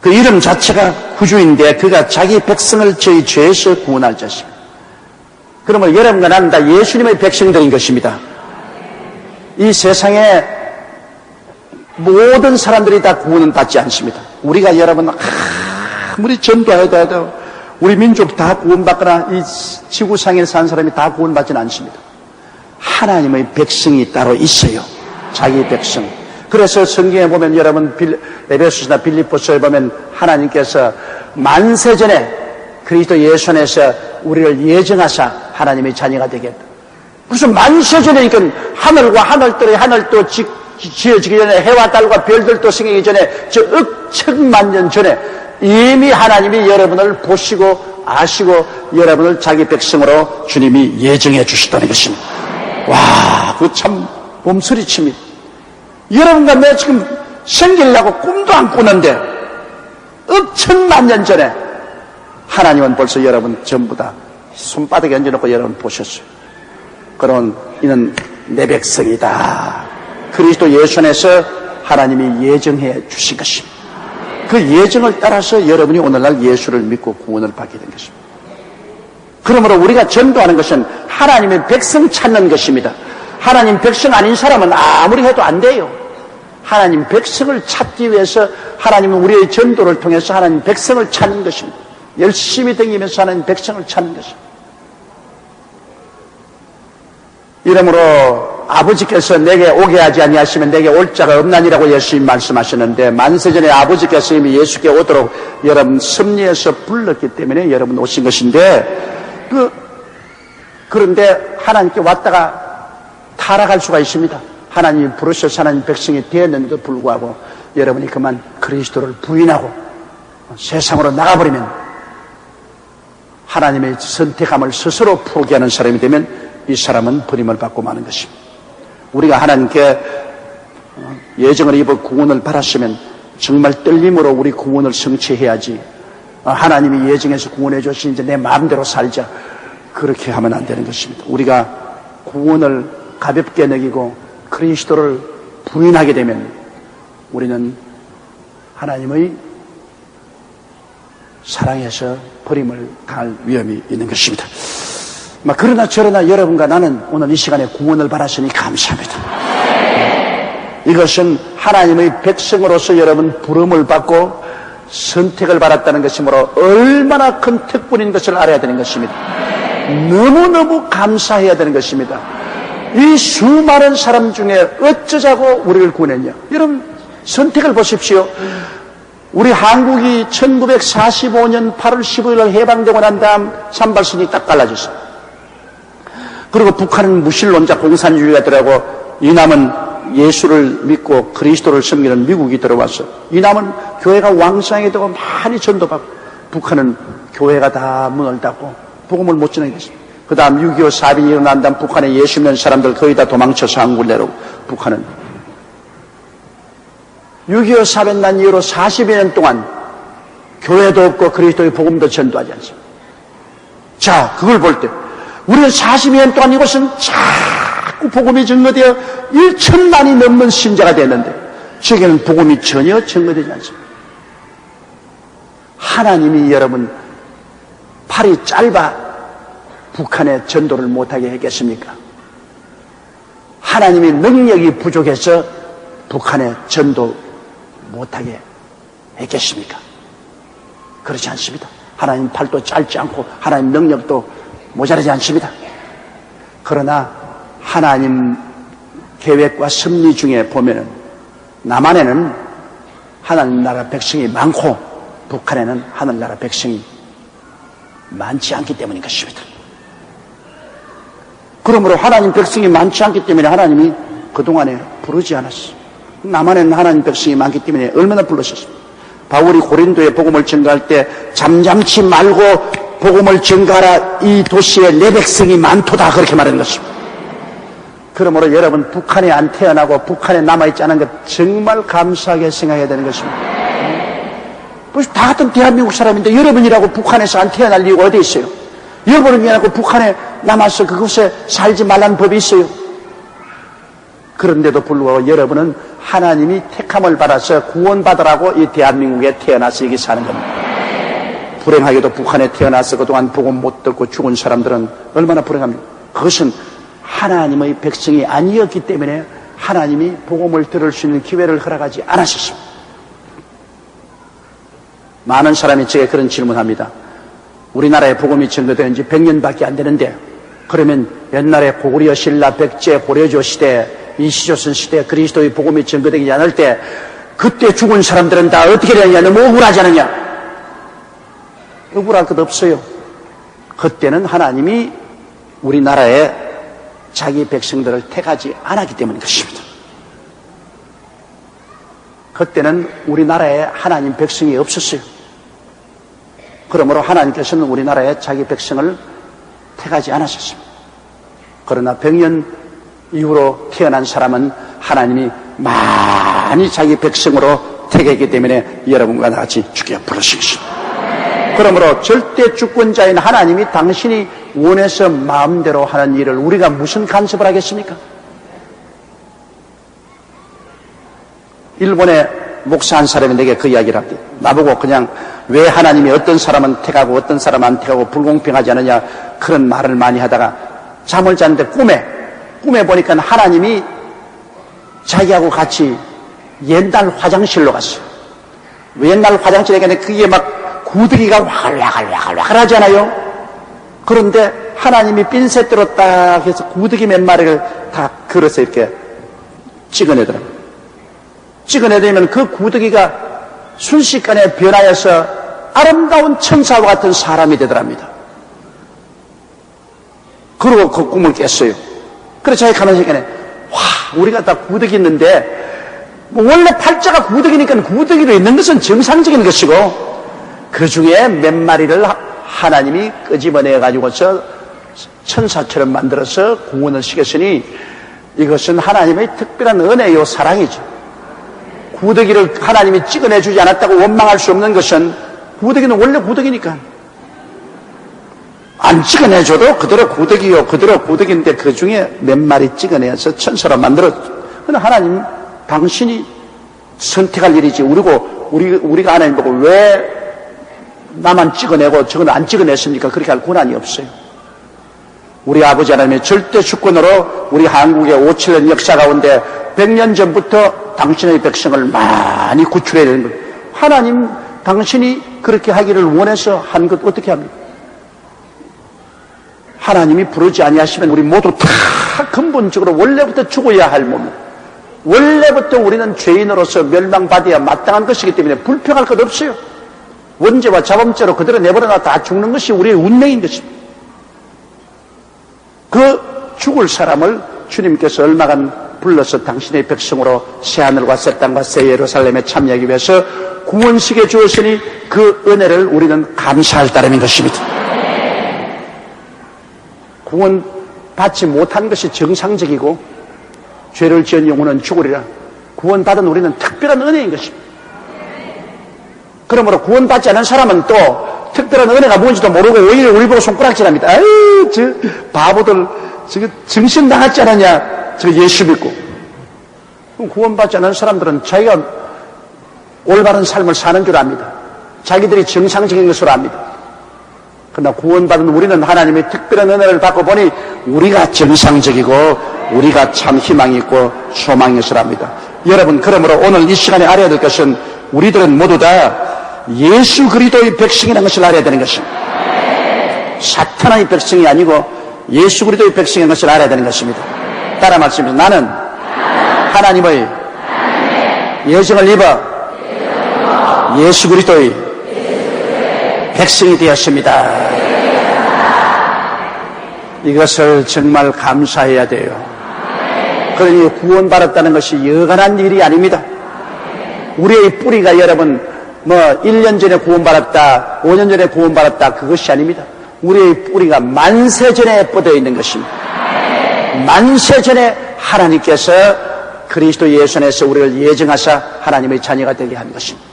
그 이름 자체가 구주인데 그가 자기 백성을 저희 죄에서 구원할 자십니다. 그러면 여러분과 나는 다 예수님의 백성들인 것입니다. 이 세상에 모든 사람들이 다 구원은 받지 않습니다. 우리가 여러분 아무리 전도해도 해도 우리 민족 다 구원받거나 이 지구상에 사는 사람이 다 구원받지는 않습니다. 하나님의 백성이 따로 있어요. 자기 백성. 그래서 성경에 보면 여러분 에베소서나 빌립보서에 보면 하나님께서 만세전에 그리스도 예수 안에서 우리를 예정하사 하나님의 자녀가 되겠다. 그래서 만세전이니까 하늘과 하늘들의 하늘도 지어지기 전에 해와 달과 별들도 생기기 전에 저 억천만 년 전에 이미 하나님이 여러분을 보시고 아시고 여러분을 자기 백성으로 주님이 예정해 주셨다는 것입니다. 와, 그거 참 몸서리칩니다. 여러분과 내가 지금 생기려고 꿈도 안 꾸는데 억천만 년 전에 하나님은 벌써 여러분 전부 다 손바닥에 얹어놓고 여러분 보셨어요. 그런 이는 내 백성이다. 그리스도 예수 안에서 하나님이 예정해 주신 것입니다. 그 예정을 따라서 여러분이 오늘날 예수를 믿고 구원을 받게 된 것입니다. 그러므로 우리가 전도하는 것은 하나님의 백성 찾는 것입니다. 하나님 백성 아닌 사람은 아무리 해도 안 돼요. 하나님 백성을 찾기 위해서 하나님은 우리의 전도를 통해서 하나님 백성을 찾는 것입니다. 열심히 다니면서 하나님 백성을 찾는 것입니다. 이러므로 아버지께서 내게 오게 하지 아니하시면 내게 올 자가 없나니라고 예수님 말씀하셨는데, 만세전에 아버지께서 이미 예수께 오도록 여러분 섭리해서 불렀기 때문에 여러분 오신 것인데, 그런데 하나님께 왔다가 타락할 수가 있습니다. 하나님이 부르셔서 하나님 백성이 되었는데도 불구하고 여러분이 그만 그리스도를 부인하고 세상으로 나가버리면, 하나님의 선택함을 스스로 포기하는 사람이 되면 이 사람은 버림을 받고 마는 것입니다. 우리가 하나님께 예정을 입어 구원을 받았으면 정말 떨림으로 우리 구원을 성취해야지, 하나님이 예정해서 구원해 주신 이제 내 마음대로 살자, 그렇게 하면 안 되는 것입니다. 우리가 구원을 가볍게 여기고 그리스도를 부인하게 되면 우리는 하나님의 사랑에서 버림을 당할 위험이 있는 것입니다. 그러나 저러나 여러분과 나는 오늘 이 시간에 구원을 받았으니 감사합니다. 이것은 하나님의 백성으로서 여러분 부름을 받고 선택을 받았다는 것이므로 얼마나 큰 특권인 것을 알아야 되는 것입니다. 너무너무 감사해야 되는 것입니다. 이 수많은 사람 중에 어쩌자고 우리를 구원했냐. 여러분 선택을 보십시오. 우리 한국이 1945년 8월 15일 해방되고 난 다음 산발선이 딱 갈라졌어요. 그리고 북한은 무신론자 공산주의자들하고, 이남은 예수를 믿고 그리스도를 섬기는 미국이 들어와서 이남은 교회가 왕성하게 되고 많이 전도받고, 북한은 교회가 다 문을 닫고 복음을 못 전하게 됐습니다. 그 다음 6.25 사변이 일어난 다음 북한에 예수 믿는 사람들 거의 다 도망쳐서 한국을 내려오고, 북한은 6.25 사변 난 이후로 40여 년 동안 교회도 없고 그리스도의 복음도 전도하지 않습니다. 자, 그걸 볼 때 우리는 40여 년 동안 이곳은 자꾸 복음이 증거되어 1천만이 넘는 신자가 됐는데, 저에게는 복음이 전혀 증거되지 않습니다. 하나님이 여러분 팔이 짧아 북한에 전도를 못하게 했겠습니까? 하나님이 능력이 부족해서 북한에 전도 못하게 했겠습니까? 그렇지 않습니다. 하나님 팔도 짧지 않고 하나님 능력도 모자라지 않습니다. 그러나 하나님 계획과 섭리 중에 보면은 남한에는 하나님 나라 백성이 많고 북한에는 하늘나라 백성이 많지 않기 때문인 것입니다. 그러므로 하나님 백성이 많지 않기 때문에 하나님이 그동안에 부르지 않았어요. 남한에는 하나님 백성이 많기 때문에 얼마나 불렀었습니까? 바울이 고린도에 복음을 전가할 때 잠잠치 말고 복음을 전가하라, 이 도시에 내 백성이 많도다, 그렇게 말하는 것입니다. 그러므로 여러분 북한에 안 태어나고 북한에 남아있지 않은 것 정말 감사하게 생각해야 되는 것입니다. 다 같은 대한민국 사람인데 여러분이라고 북한에서 안 태어날 이유가 어디 있어요? 여러분이라고 북한에 남아서 그곳에 살지 말라는 법이 있어요? 그런데도 불구하고 여러분은 하나님이 택함을 받아서 구원받으라고 이 대한민국에 태어나서 여기 사는 겁니다. 불행하게도 북한에 태어나서 그동안 복음 못 듣고 죽은 사람들은 얼마나 불행합니까? 그것은 하나님의 백성이 아니었기 때문에 하나님이 복음을 들을 수 있는 기회를 허락하지 않았습니다. 많은 사람이 제게 그런 질문합니다. 우리나라에 복음이 전거된 지 100년밖에 안 되는데, 그러면 옛날에 고구려 신라 백제 고려조 시대, 이시조선 시대 그리스도의 복음이 전거되지 않을 때 그때 죽은 사람들은 다 어떻게 되느냐, 너무 억울하지 않느냐? 억울할 것 없어요. 그때는 하나님이 우리나라에 자기 백성들을 택하지 않았기 때문인 것입니다. 그때는 우리나라에 하나님 백성이 없었어요. 그러므로 하나님께서는 우리나라에 자기 백성을 택하지 않았었습니다. 그러나 100년 이후로 태어난 사람은 하나님이 많이 자기 백성으로 택했기 때문에 여러분과 같이 주께 부르신 것입니다. 그러므로 절대 주권자인 하나님이 당신이 원해서 마음대로 하는 일을 우리가 무슨 간섭을 하겠습니까? 일본의 목사 한 사람이 내게 그 이야기를 합니다. 나보고 그냥 왜 하나님이 어떤 사람은 택하고 어떤 사람은 안 택하고 불공평하지 않느냐, 그런 말을 많이 하다가 잠을 자는데 꿈에 보니까 하나님이 자기하고 같이 옛날 화장실로 갔어요. 옛날 화장실에 가는데 그게 막 구더기가 와글와글 하잖아요. 그런데 하나님이 핀셋대로 딱 해서 구더기 몇 마리를 다 걸어서 이렇게 찍어내더라고요. 찍어내면 그 구더기가 순식간에 변하여서 아름다운 천사와 같은 사람이 되더랍니다. 그러고 그 꿈을 깼어요. 그래서 자기 가만히 생각해, 와, 우리가 다 구더기 있는데, 원래 팔자가 구더기니까 구더기로 있는 것은 정상적인 것이고, 그 중에 몇 마리를 하나님이 끄집어내가지고서 천사처럼 만들어서 구원을 시켰으니, 이것은 하나님의 특별한 은혜요, 사랑이죠. 구더기를 하나님이 찍어내주지 않았다고 원망할 수 없는 것은, 구더기는 원래 구더기니까. 안 찍어내줘도 그대로 구더기요, 그대로 구더기인데 그 중에 몇 마리 찍어내서 천사로 만들었죠. 그런데 하나님, 당신이 선택할 일이지. 우리가 하나님 보고 왜 나만 찍어내고 저건 안 찍어냈습니까? 그렇게 할 권한이 없어요. 우리 아버지 하나님의 절대 주권으로 우리 한국의 5,7년 역사 가운데 100년 전부터 당신의 백성을 많이 구출해야 되는 거예요. 하나님, 당신이 그렇게 하기를 원해서 한 것 어떻게 합니까? 하나님이 부르지 아니하시면 우리 모두 다 근본적으로 원래부터 죽어야 할 몸, 원래부터 우리는 죄인으로서 멸망받아야 마땅한 것이기 때문에 불평할 것 없어요. 원죄와 자범죄로 그대로 내버려놔 다 죽는 것이 우리의 운명인 것입니다. 그 죽을 사람을 주님께서 얼마간 불러서 당신의 백성으로 새하늘과 새 땅과 새 예루살렘에 참여하기 위해서 구원식에 주었으니 그 은혜를 우리는 감사할 따름인 것입니다. 구원 받지 못한 것이 정상적이고 죄를 지은 영혼은 죽으리라. 구원받은 우리는 특별한 은혜인 것입니다. 그러므로 구원받지 않은 사람은 또 특별한 은혜가 뭔지도 모르고 오히려 우리 보고 손가락질합니다. 아유, 저 바보들 저거 정신 나갔지 않았냐, 저 예수 믿고. 구원받지 않은 사람들은 자기가 올바른 삶을 사는 줄 압니다. 자기들이 정상적인 것으로 압니다. 그러나 구원받은 우리는 하나님의 특별한 은혜를 받고 보니 우리가 정상적이고 우리가 참 희망이 있고 소망이 있으라 합니다. 여러분, 그러므로 오늘 이 시간에 알아야 될 것은 우리들은 모두 다 예수 그리스도의 백성이라는 것을 알아야 되는 것입니다. 사탄의 백성이 아니고 예수 그리스도의 백성인 것을 알아야 되는 것입니다. 따라 말씀드립니다. 나는 하나님의 예정을 입어 예수 그리스도의 백성이 되었습니다. 이것을 정말 감사해야 돼요. 그러니 구원받았다는 것이 여간한 일이 아닙니다. 우리의 뿌리가 여러분 1년 전에 구원받았다, 5년 전에 구원받았다, 그것이 아닙니다. 우리의 뿌리가 만세 전에 뻗어 있는 것입니다. 만세 전에 하나님께서 그리스도 예수 안에서 우리를 예정하사 하나님의 자녀가 되게 한 것입니다.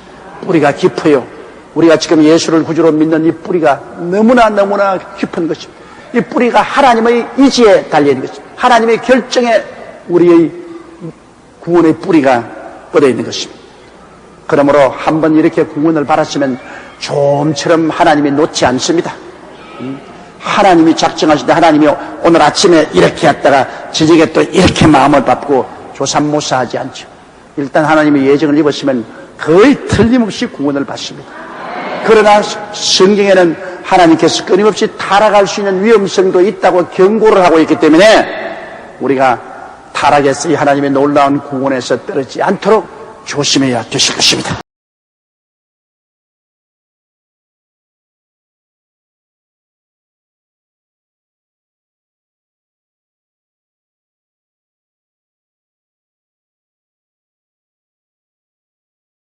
뿌리가 깊어요. 우리가 지금 예수를 구주로 믿는 이 뿌리가 너무나 깊은 것입니다. 이 뿌리가 하나님의 의지에 달려있는 것입니다. 하나님의 결정에 우리의 구원의 뿌리가 뻗어 있는 것입니다. 그러므로 한번 이렇게 구원을 받았으면 좀처럼 하나님이 놓지 않습니다. 하나님이 작정하실 때 하나님이 오늘 아침에 이렇게 했다가 저녁에 또 이렇게 마음을 받고 조삼모사하지 않죠. 일단 하나님의 예정을 입었으면 거의 틀림없이 구원을 받습니다. 그러나 성경에는 하나님께서 끊임없이 타락할 수 있는 위험성도 있다고 경고를 하고 있기 때문에 우리가 타락해서 이 하나님의 놀라운 구원에서 떨어지지 않도록 조심해야 되실 것입니다.